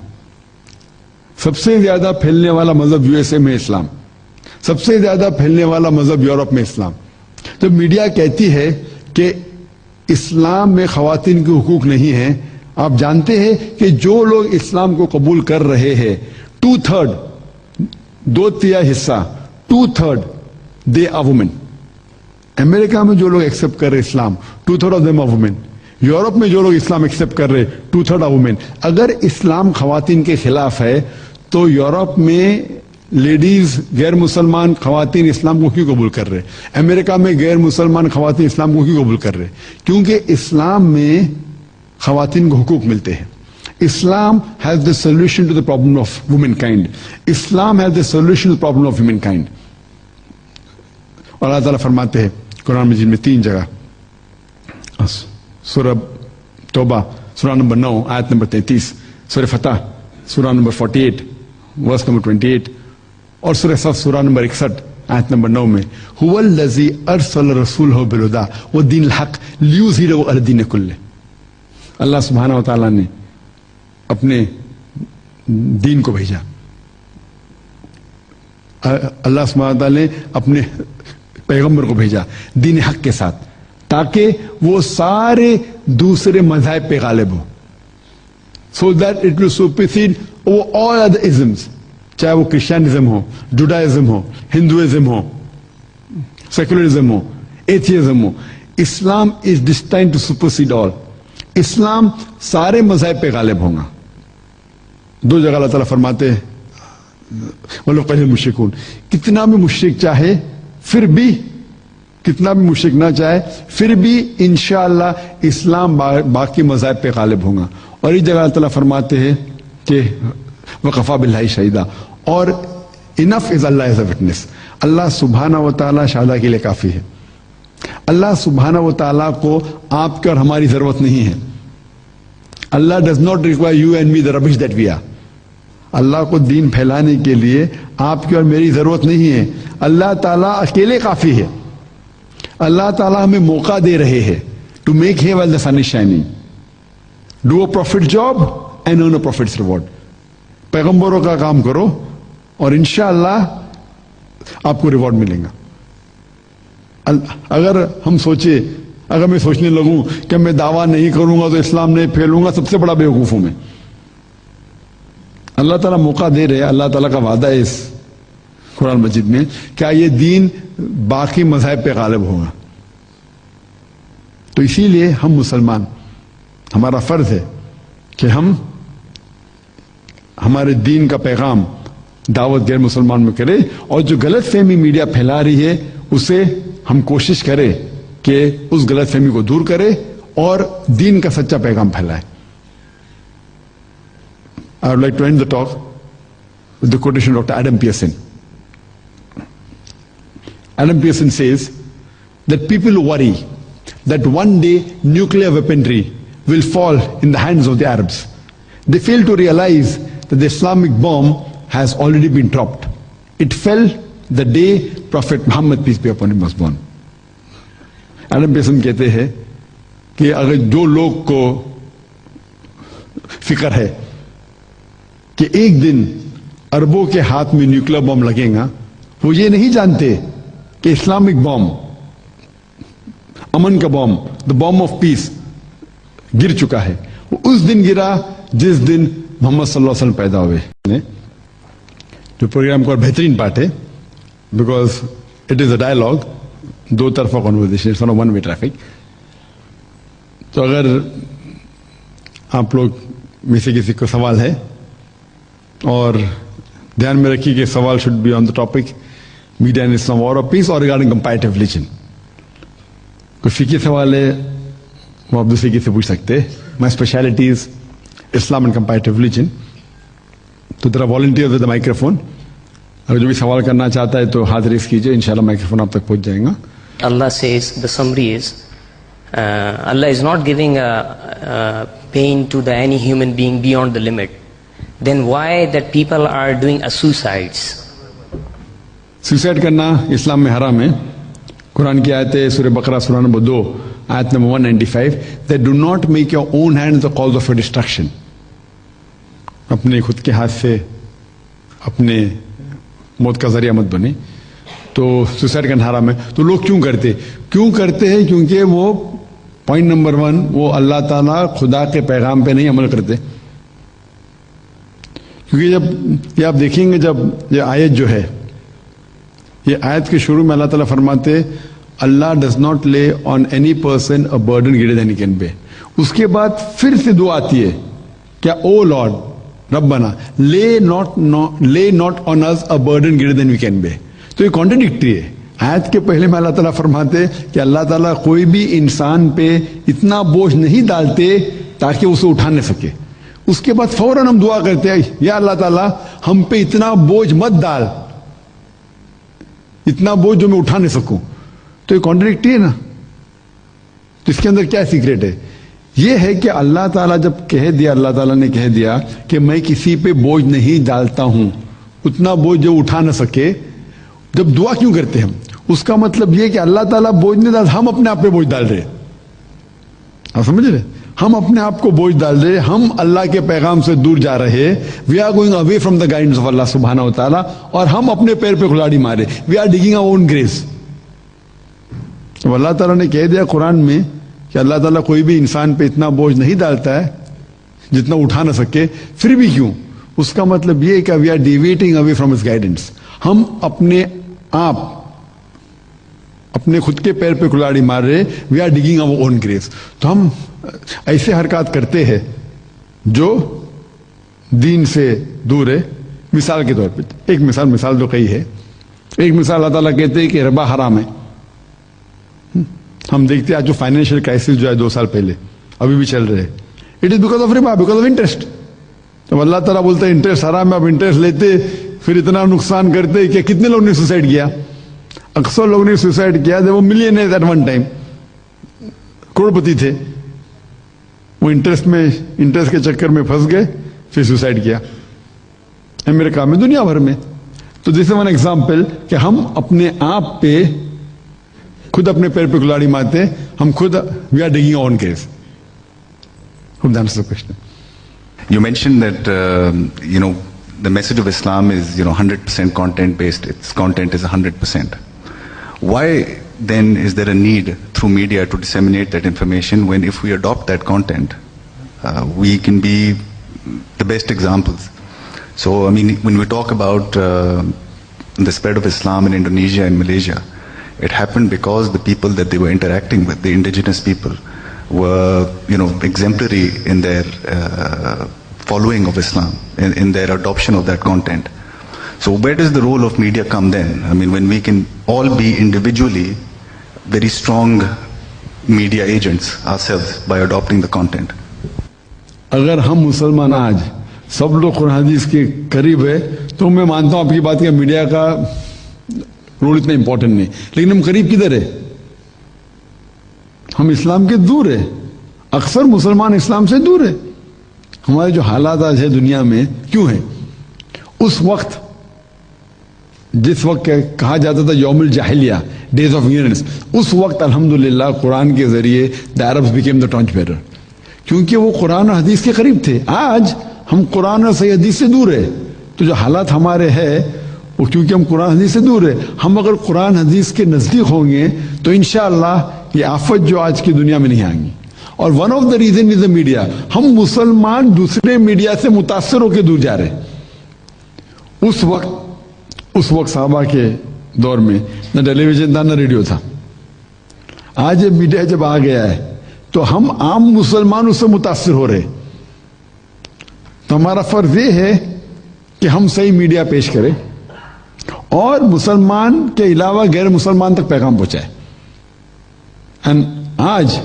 Speaker 1: سب سے زیادہ پھیلنے والا مذہب یو ایس اے میں اسلام. سب سے زیادہ پھیلنے والا مذہب یورپ میں اسلام. جب میڈیا کہتی ہے کہ اسلام میں خواتین کے حقوق نہیں ہیں, آپ جانتے ہیں کہ جو لوگ اسلام کو قبول کر رہے ہیں 2/3 2/3 حصہ 2/3 دے آر وومن. امریکہ میں جو لوگ ایکسپٹ کر رہے اسلام 2/3 of them are women. Europe میں جو لوگ اسلام ایکسپٹ کر رہے 2/3 آر وومن. اگر اسلام خواتین کے خلاف ہے تو یورپ میں لیڈیز غیر مسلمان خواتین اسلام کو کیوں قبول کر رہے؟ امریکہ میں غیر مسلمان خواتین اسلام کو کیوں قبول کر رہے؟ کیونکہ اسلام میں خواتین کو حقوق ملتے ہیں. Islam has the solution to the problem of womankind. Islam has the solution to the problem of womankind. اور اللہ تعالیٰ فرماتے ہیں قرآن مجید میں 3 جگہ, سورہ توبہ سورہ نمبر 9 آیت نمبر 33, سورہ فتح سورہ نمبر 48 ورس نمبر 28, اور سورہ صف سورہ نمبر 61 آیت نمبر 9 میں هو الذی ارسل رسولہ بالہدی ودین الحق لیظہرہ علی الدین کلہ. اللہ سبحانہ و تعالیٰ نے اپنے دین کو بھیجا. اللہ سبحانہ و تعالیٰ نے اپنے پیغمبر کو بھیجا دین حق کے ساتھ, تاکہ وہ سارے دوسرے مذاہب پہ غالب ہو. So that it will supersede over all other isms, چاہے وہ کرسچینزم ہو, جوڈائزم ہو, ہندوازم ہو, سیکولرزم ہو, ایتھیزم ہو. Islam is destined to supersede all. اسلام سارے مذاہب پہ غالب ہوں گا. 2 جگہ اللہ تعالیٰ فرماتے ہیں وَلَوْ قَلِيلٌ مُشْرِكُونَ, کتنا بھی مشرک چاہے پھر بھی, کتنا بھی مشرک نہ چاہے پھر بھی انشاءاللہ اسلام باقی مذاہب پہ غالب ہوں گا. اور اس جگہ اللہ تعالیٰ فرماتے ہیں کہ وَقَفَى بِاللَّهِ شَهِيدًا, اور انف از اللہ ایز اے وٹنس. اللہ سبحانہ و تعالیٰ شہادہ کے لیے کافی ہے. اللہ سبحانہ و تعالیٰ کو آپ کے اور ہماری ضرورت نہیں ہے. Allah does not require you and me the rubbish that we are. اللہ کو دین پھیلانے کے لیے آپ کی اور میری ضرورت نہیں ہے. اللہ تعالیٰ اکیلے کافی ہے. اللہ تعالیٰ ہمیں موقع دے رہے ہیں to make hay while the sun is shining. Do a prophet job and earn a prophet's reward. پیغمبروں کا کام کرو اور انشاءاللہ آپ کو ریوارڈ ملے گا. اگر ہم سوچے, اگر میں سوچنے لگوں کہ میں دعویٰ نہیں کروں گا تو اسلام نہیں پھیلوں گا, سب سے بڑا بیوقوف ہوں میں. اللہ تعالیٰ موقع دے رہے. اللہ تعالیٰ کا وعدہ ہے اس قرآن مجید میں, کیا یہ دین باقی مذاہب پہ غالب ہوگا. تو اسی لیے ہم مسلمان, ہمارا فرض ہے کہ ہم ہمارے دین کا پیغام دعوت غیر مسلمان میں کرے, اور جو غلط فہمی میڈیا پھیلا رہی ہے اسے ہم کوشش کریں کہ اس غلط فہمی کو دور کرے اور دین کا سچا پیغام پھیلائے. I would like to end the talk with the quotation of Dr. Adam Pearson. Adam Pearson says that people worry that one day nuclear weaponry will fall in the hands of the Arabs. They fail to realize that the Islamic bomb has already been dropped. It fell the day Prophet Muhammad, peace be upon him, was born. Adam Pearson کہتے ہیں کہ اگر جو لوگ کو فکر ہے کہ ایک دن عربوں کے ہاتھ میں نیوکلیر بم لگے گا, وہ یہ نہیں جانتے کہ اسلامک بم, امن کا بم, دا بم آف پیس گر چکا ہے. وہ اس دن گرا جس دن محمد صلی اللہ علیہ وسلم پیدا ہوئے. جو پروگرام کا بہترین پارٹ ہے, because it is a dialogue, 2 طرفہ conversation, it's not one way traffic. تو اگر آپ لوگ میں سے کسی کو سوال ہے اور دھیان میں رکھیے کہ سوال should be on the topic media in Islam war of peace اور ریگارڈنگ کمپیریٹیو ریلیجن. کوئی فقہی سوال ہے وہ آپ دوسرے کی سے پوچھ سکتے. My speciality is Islam and comparative religion. تو ذرا والنٹیئر ود مائکرو فون, اگر جو بھی سوال کرنا چاہتا ہے تو ہاتھ ریز کیجیے, انشاءاللہ مائکرو فون آپ تک پہنچ جائے گا.
Speaker 2: Allah says, the summary is, Allah is not giving pain to any human being beyond the limit. Then why that people are doing suicides?
Speaker 1: Suicide کرنا اسلام میں حرام ہے. قرآن کی آیت ہے سورہ بقرہ سورہ نمبر 2 آیت number 195, that do not make your own hands the cause of your destruction. اپنے خود کے ہاتھ سے اپنے موت کا ذریعہ مت بنے. تو سوسائڈ کرنا حرام ہے. تو لوگ کیوں کرتے ہیں؟ کیونکہ وہ پوائنٹ نمبر 1 وہ اللہ تعالیٰ خدا کے پیغام پہ نہیں عمل کرتے. کیونکہ جب یہ آپ دیکھیں گے, جب یہ آیت جو ہے, یہ آیت کے شروع میں اللہ تعالیٰ فرماتے اللہ ڈز ناٹ لے on any person a burden greater then he can بے. اس کے بعد پھر سے دعا آتی ہے کیا, او لارڈ ربنا lay not on us a burden greater than we can bear. تو یہ کانٹرڈکٹری ہے. آیت کے پہلے میں اللہ تعالیٰ فرماتے کہ اللہ تعالیٰ کوئی بھی انسان پہ اتنا بوجھ نہیں ڈالتے تاکہ اسے اٹھا نہ سکے. اس کے بعد فوراً ہم دعا کرتے ہیں یا اللہ تعالیٰ ہم پہ اتنا بوجھ مت ڈال, اتنا بوجھ جو میں اٹھا نہیں سکوں. تو یہ کانٹرڈکٹری ہے نا. تو اس کے اندر کیا سیکریٹ ہے؟ یہ ہے کہ اللہ تعالیٰ جب اللہ تعالیٰ نے کہہ دیا کہ میں کسی پہ بوجھ نہیں ڈالتا ہوں, اتنا بوجھ جو اٹھا نہ سکے, جب دعا کیوں کرتے ہیں ہم؟ اس کا مطلب یہ کہ اللہ تعالیٰ بوجھ نہیں ڈال, ہم اپنے آپ پہ بوجھ ڈال رہے. آپ سمجھ رہے؟ ہم اپنے آپ کو بوجھ ڈال رہے, ہم اللہ کے پیغام سے دور جا رہے. We are going away from the guidance of Allah سبحانہ و تعالیٰ, اور ہم اپنے پیر پہ کھلاڑی مارے. We are digging our own grave. تو اللہ تعالیٰ نے کہہ دیا قرآن میں کہ اللہ تعالیٰ کوئی بھی انسان پہ اتنا بوجھ نہیں ڈالتا ہے جتنا اٹھا نہ سکے. پھر بھی کیوں؟ اس کا مطلب یہ کہ we are deviating away from his guidance. ہم اپنے آپ اپنے خود کے پیر پہ کلاڑی مار رہے. We are digging our own grave. تو ہم ایسے حرکات کرتے ہیں جو دین سے دور ہے. مثال کے طور پہ ایک مثال تو کئی ہے. ایک مثال اللہ تعالیٰ کہتے ہیں کہ ربا حرام ہے. ہم دیکھتے ہیں آج جو فائنینشیل کرائسس جو ہے 2 سال پہلے ابھی بھی چل رہے, اٹ از بیکاز آف ربا, بیکاز آف انٹرسٹ. تو اللہ تعالیٰ بولتا ہے انٹرسٹ حرام ہے. اب انٹرسٹ لیتے پھر اتنا نقصان کرتے کہ کتنے لوگ نے سوسائڈ کیا. اکثر لوگوں نے سوسائڈ کیا. وہ ملینئر ایٹ ون ٹائم, کروڑپتی تھے, وہ انٹرسٹ کے چکر میں پھنس گئے, پھر سوسائڈ کیا. امریکہ میں, دنیا بھر میں. تو دس از ون ایگزامپل کہ ہم اپنے آپ پہ خود اپنے پیر پہ کلاڑی مارتے. ہم خود we are digging our own grave. Hope that answers the question.
Speaker 3: You mentioned that the message of Islam is 100% content based. Its content is 100%. Why then is there a need through media to disseminate that information when if we adopt that content, we can be the best examples? So I mean, when we talk about the spread of Islam in Indonesia and Malaysia, it happened because the people that they were interacting with, the indigenous people, were exemplary in their following of Islam, in their adoption of that content. So where does the role of media come then? I mean, when we can all be individually very strong media agents ourselves by adopting the content.
Speaker 1: اگر ہم مسلمان آج سب لوگ قرآن حدیث کے قریب ہے تو میں مانتا ہوں آپ کی بات کہ میڈیا کا رول اتنا امپورٹنٹ نہیں, لیکن ہم قریب کدھر ہے؟ ہم اسلام کے دور ہے. اکثر مسلمان اسلام سے دور ہے. ہمارے جو حالات آج ہے دنیا میں کیوں ہیں؟ اس وقت جس وقت کہا جاتا تھا یوم الجاہلیہ, ڈیز آف ایگنورنس, اس وقت الحمدللہ قرآن کے ذریعے the Arabs became the torch bearer, کیونکہ وہ قرآن و حدیث کے قریب تھے. آج ہم قرآن اور صحیح حدیث سے دور ہے. تو جو حالات ہمارے ہیں وہ کیونکہ ہم قرآن حدیث سے دور ہے. ہم اگر قرآن حدیث کے نزدیک ہوں گے تو انشاءاللہ یہ آفت جو آج کی دنیا میں نہیں آئیں گی. اور one of the reason is the media. ہم مسلمان دوسرے میڈیا سے متاثر ہو کے دور جا رہے ہیں. اس وقت صحابہ کے دور میں نہ ٹیلی ویژن تھا نہ ریڈیو تھا. آج یہ میڈیا جب آ گیا ہے تو ہم عام مسلمان اس سے متاثر ہو رہے. تو ہمارا فرض یہ ہے کہ ہم صحیح میڈیا پیش کریں اور مسلمان کے علاوہ غیر مسلمان تک پیغام پہنچائے. اینڈ آج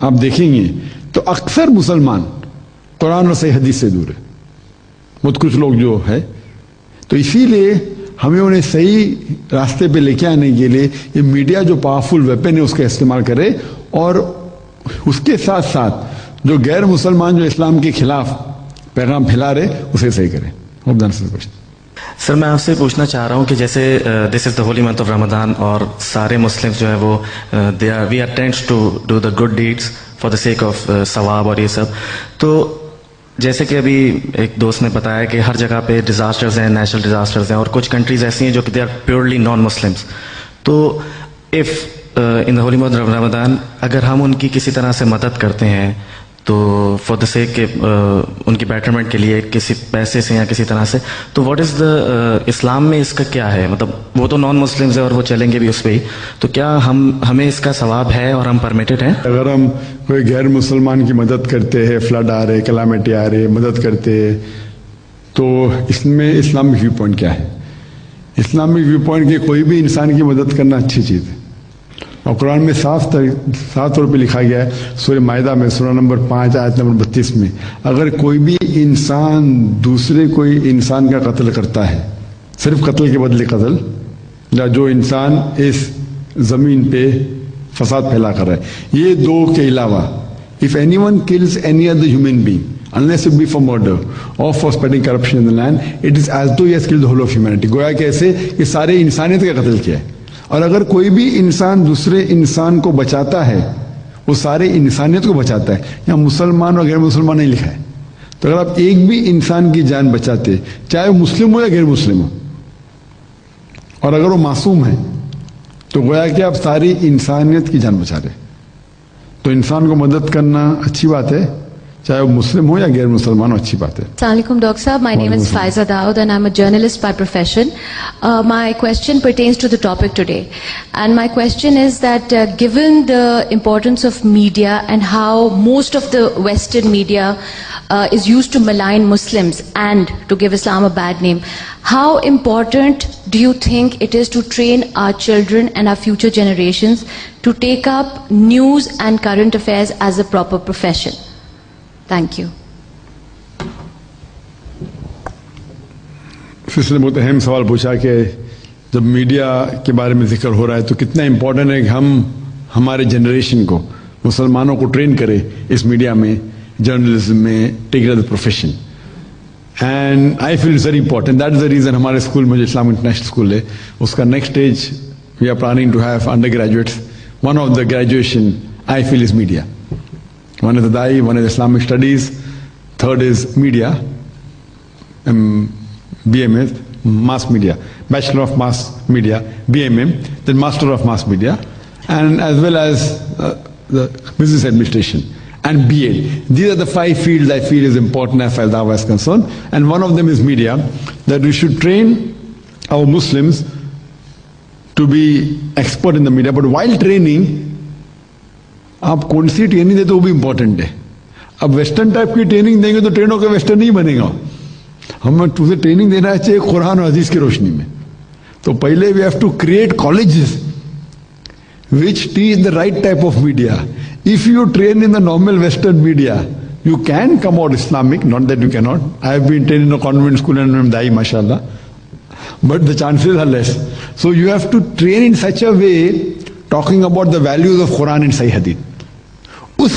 Speaker 1: آپ دیکھیں گے تو اکثر مسلمان قرآن اور صحیح حدیث سے دور ہے، بہت کچھ لوگ جو ہے. تو اسی لیے ہمیں انہیں صحیح راستے پہ لے کے آنے کے لیے یہ میڈیا جو پاورفل ویپن ہے اس کا استعمال کرے، اور اس کے ساتھ ساتھ جو غیر مسلمان جو اسلام کے خلاف پیغام پھیلا رہے اسے صحیح کرے.
Speaker 4: سر میں آپ سے پوچھنا چاہ رہا ہوں کہ جیسے this is the holy month of Ramzan اور سارے مسلم جو ہیں وہ we are tends to do the good deeds for the sake of ثواب اور یہ سب. تو جیسے کہ ابھی ایک دوست نے بتایا کہ ہر جگہ پہ ڈیزاسٹرز ہیں، نیچرل ڈیزاسٹرز ہیں، اور کچھ کنٹریز ایسی ہیں جو کہ they are purely non Muslims. تو if in the holy month of Ramadan اگر ہم ان کی کسی طرح سے مدد کرتے ہیں تو فار دا سیک کہ ان کی بیٹرمنٹ کے لیے کسی پیسے سے یا کسی طرح سے، تو واٹ از دا اسلام میں اس کا کیا ہے؟ مطلب وہ تو نان مسلمز ہیں اور وہ چلیں گے بھی اس پہ ہی، تو کیا ہمیں اس کا ثواب ہے اور ہم پرمیٹڈ ہیں؟
Speaker 1: اگر ہم کوئی غیر مسلمان کی مدد کرتے ہیں، فلڈ آ رہے، کلامٹی آ رہے، مدد کرتے ہیں، تو اس میں اسلامک ویو پوائنٹ کیا ہے؟ اسلامک ویو پوائنٹ کہ کوئی بھی انسان کی مدد کرنا اچھی چیز ہے، اور قرآن میں صاف طور پہ لکھا گیا ہے سورہ مائدہ میں سورہ نمبر 5 آیت نمبر 32 میں، اگر کوئی بھی انسان دوسرے کوئی انسان کا قتل کرتا ہے، صرف قتل کے بدلے قتل، یا جو انسان اس زمین پہ فساد پھیلا کر رہا ہے، یہ دو کے علاوہ if anyone kills any other human being unless it be for murder or for spreading corruption in the land, it is as though he has killed the whole of humanity. گویا کہ ایسے کہ سارے انسانیت کا قتل کیا ہے. اور اگر کوئی بھی انسان دوسرے انسان کو بچاتا ہے وہ سارے انسانیت کو بچاتا ہے. یہاں مسلمان اور غیر مسلمان نہیں لکھا ہے. تو اگر آپ ایک بھی انسان کی جان بچاتے، چاہے وہ مسلم ہو یا غیر مسلم ہو، اور اگر وہ معصوم ہے، تو گویا کہ آپ ساری انسانیت کی جان بچا رہے. تو انسان کو مدد کرنا اچھی بات ہے، چاہے وہ مسلم ہو یا غیر مسلمان ہو، اچھی بات ہے.
Speaker 5: السلام علیکم ڈاکٹر صاحب. My name is Faiza Daud and I'm a journalist by profession. My question pertains to the topic today. And my question is that given the importance of media and how most of the Western media is used to malign Muslims and to give Islam a bad name, how important do you think it is to train our children and our future generations to take up news and current affairs as a proper profession? Thank you.
Speaker 1: اس نے بہت اہم سوال پوچھا کہ جب media کے بارے میں ذکر ہو رہا ہے تو کتنا امپورٹنٹ ہے کہ ہم ہمارے جنریشن کو، مسلمانوں کو ٹرین کریں اس میڈیا میں، جرنلزم میں، take it as a profession. And I feel it's very important. That is the reason ہمارے اسکول میں جو اسلامک انٹرنیشنل اسکول ہے اس کا next stage we are planning to have undergraduates. One of the graduation I feel is media. One is Adai, one is Islamic Studies, third is Media, BMS, Mass Media, Bachelor of Mass Media, BMM, then Master of Mass Media, and as well as the Business Administration and BA. These are the 5 fields I feel is important as far as Dawah is concerned, and one of them is media, that we should train our Muslims to be expert in the media, but while training, آپ کون سی training دیتے وہ بھی important ہے. اب western type کی training دیں گے تو ٹرین ہو کے ویسٹرن نہیں بنے گا. ہمیں تجھے ٹریننگ دینا چاہیے قرآن اور حدیث کی روشنی میں. تو پہلے we have to create colleges which teach the right type of media. If you train in the normal western media you can come out Islamic, not that you can not. I have been trained in convent school and they ماشاء اللہ, but the chances are less. So you have to train in such a way talking about the values of Quran and صحیح حدیث. اس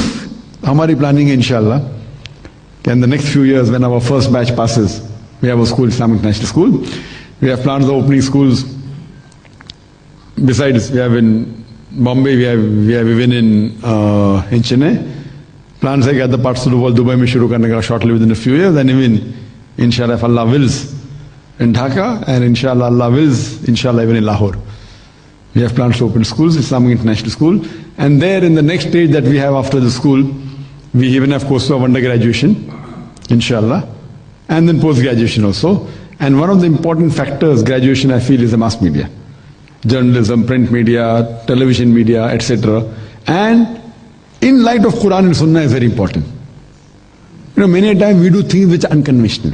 Speaker 1: ہماری planning ہے انشاءاللہ کہ in the next few years when our first batch passes, we have a school, Islamic National School. We have planned the opening schools. Besides, we have in Bombay, we have even in Chennai. Plans ہے کہ other parts of the world, Dubai میں شروع کرنے کا shortly within a few years, and even inshallah if Allah wills in Dhaka, and inshallah Allah wills inshallah even in Lahore. We have plans to open schools, Islamic International School, and there in the next stage that we have after the school, we even have courses of undergraduation, inshallah, and then post-graduation also. And one of the important factors, graduation I feel, is the mass media. Journalism, print media, television media, etc. And in light of Quran and Sunnah is very important. You know, many a time we do things which are unconventional.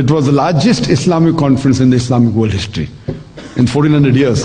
Speaker 1: it was the largest Islamic conference in the Islamic world history. In 1400 years,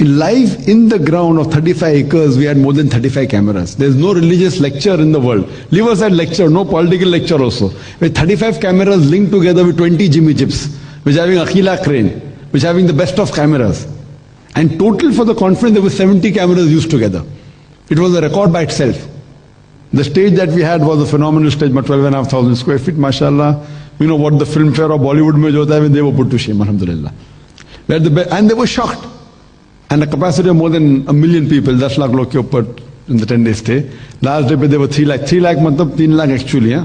Speaker 1: Live in the ground of 35 acres, we had more than 35 cameras. There's no religious lecture in the world. Leave aside lecture, no political lecture also. With 35 cameras linked together with 20 Jimmy Chips, which are having Akhila crane, which are having the best of cameras. And total for the conference, there were 70 cameras used together. It was a record by itself. The stage that we had was a phenomenal stage, about 12,500 square feet, mashallah. You know what the film fair of Bollywood mein jo hota hai, they were put to shame, alhamdulillah. And they were shocked. And a capacity of more than 1 million people, 10 lakh log ke upar in the 10-day stay. Last day pe there were 3 lakh. 3 lakh matlab 3 lakh actually, yeah.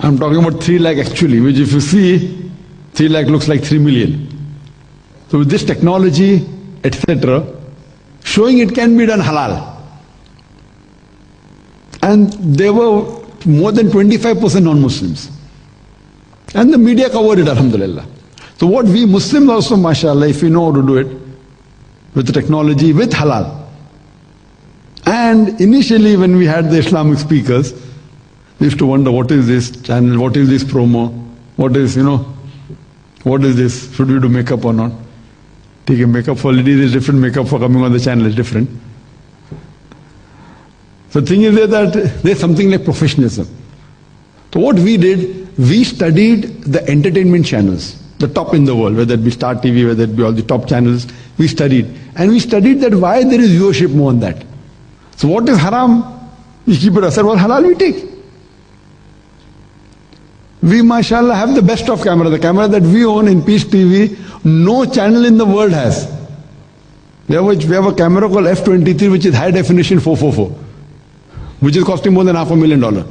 Speaker 1: I'm talking about 3 lakh actually, which if you see, 3 lakh looks like 3 million. So with this technology, etc., showing it can be done halal. And there were more than 25% non-Muslims. And the media covered it, alhamdulillah. So what we Muslims also, mashallah, if we know how to do it, with the technology, with halal. And initially when we had the Islamic speakers, we used to wonder, what is this channel, what is this promo, what is, what is this, should we do makeup or not? Okay, makeup for ladies is different, makeup for coming on the channel is different. So the thing is that there's something like professionalism. So what we did, we studied the entertainment channels, the top in the world, whether it be Star TV, whether it be all the top channels, we studied. And we studied that why there is viewership more on that. So what is haram, we keep it aside, what halal we take. We, mashallah, have the best of camera. The camera that we own in Peace TV, no channel in the world has. We have a camera called F23, which is high definition 444, which is costing more than $500,000.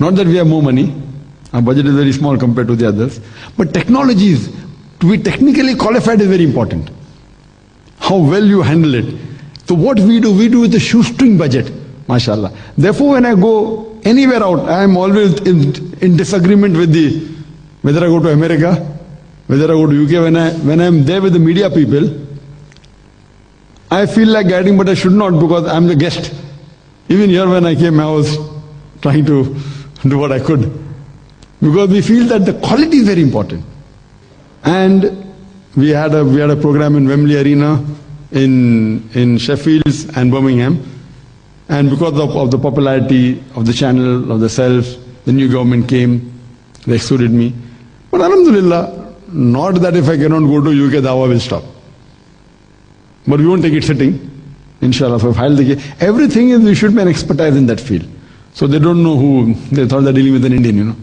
Speaker 1: Not that we have more money. Our budget is very small compared to the others. But technologies, to be technically qualified is very important. How well you handle it. So what we do with a shoestring budget, mashallah. Therefore when I go anywhere out, I am always in disagreement with whether I go to America, whether I go to UK, when I am there with the media people, I feel like guiding, but I should not because I am the guest. Even here when I came, I was trying to do what I could. Because we feel that the quality is very important. And we had a program in Wembley Arena, in Sheffield and Birmingham. And because of the popularity of the channel, of the self, the new government came, they excluded me. But alhamdulillah, not that if I cannot go to UK, Dawah will stop. But we won't take it sitting, inshallah. So everything is, we should be an expertise in that field. So they don't know who, they thought they're dealing with an Indian,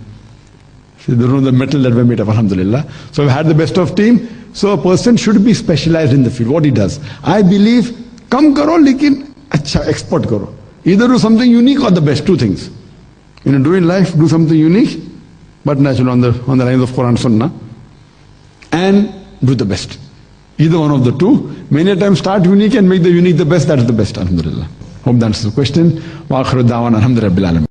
Speaker 1: So they don't know the metal that we made of, alhamdulillah. So we've had the best of team. So a person should be specialized in the field, what he does. I believe, kam karo, lekin acha, expert karo. Either do something unique or the best, two things. Do in life, do something unique, but naturally on the lines of Quran Sunnah, and do the best. Either one of the two. Many times start unique and make the unique the best, that is the best, alhamdulillah. Hope that answers the question. Wa akhiru da'wana, alhamdulillah.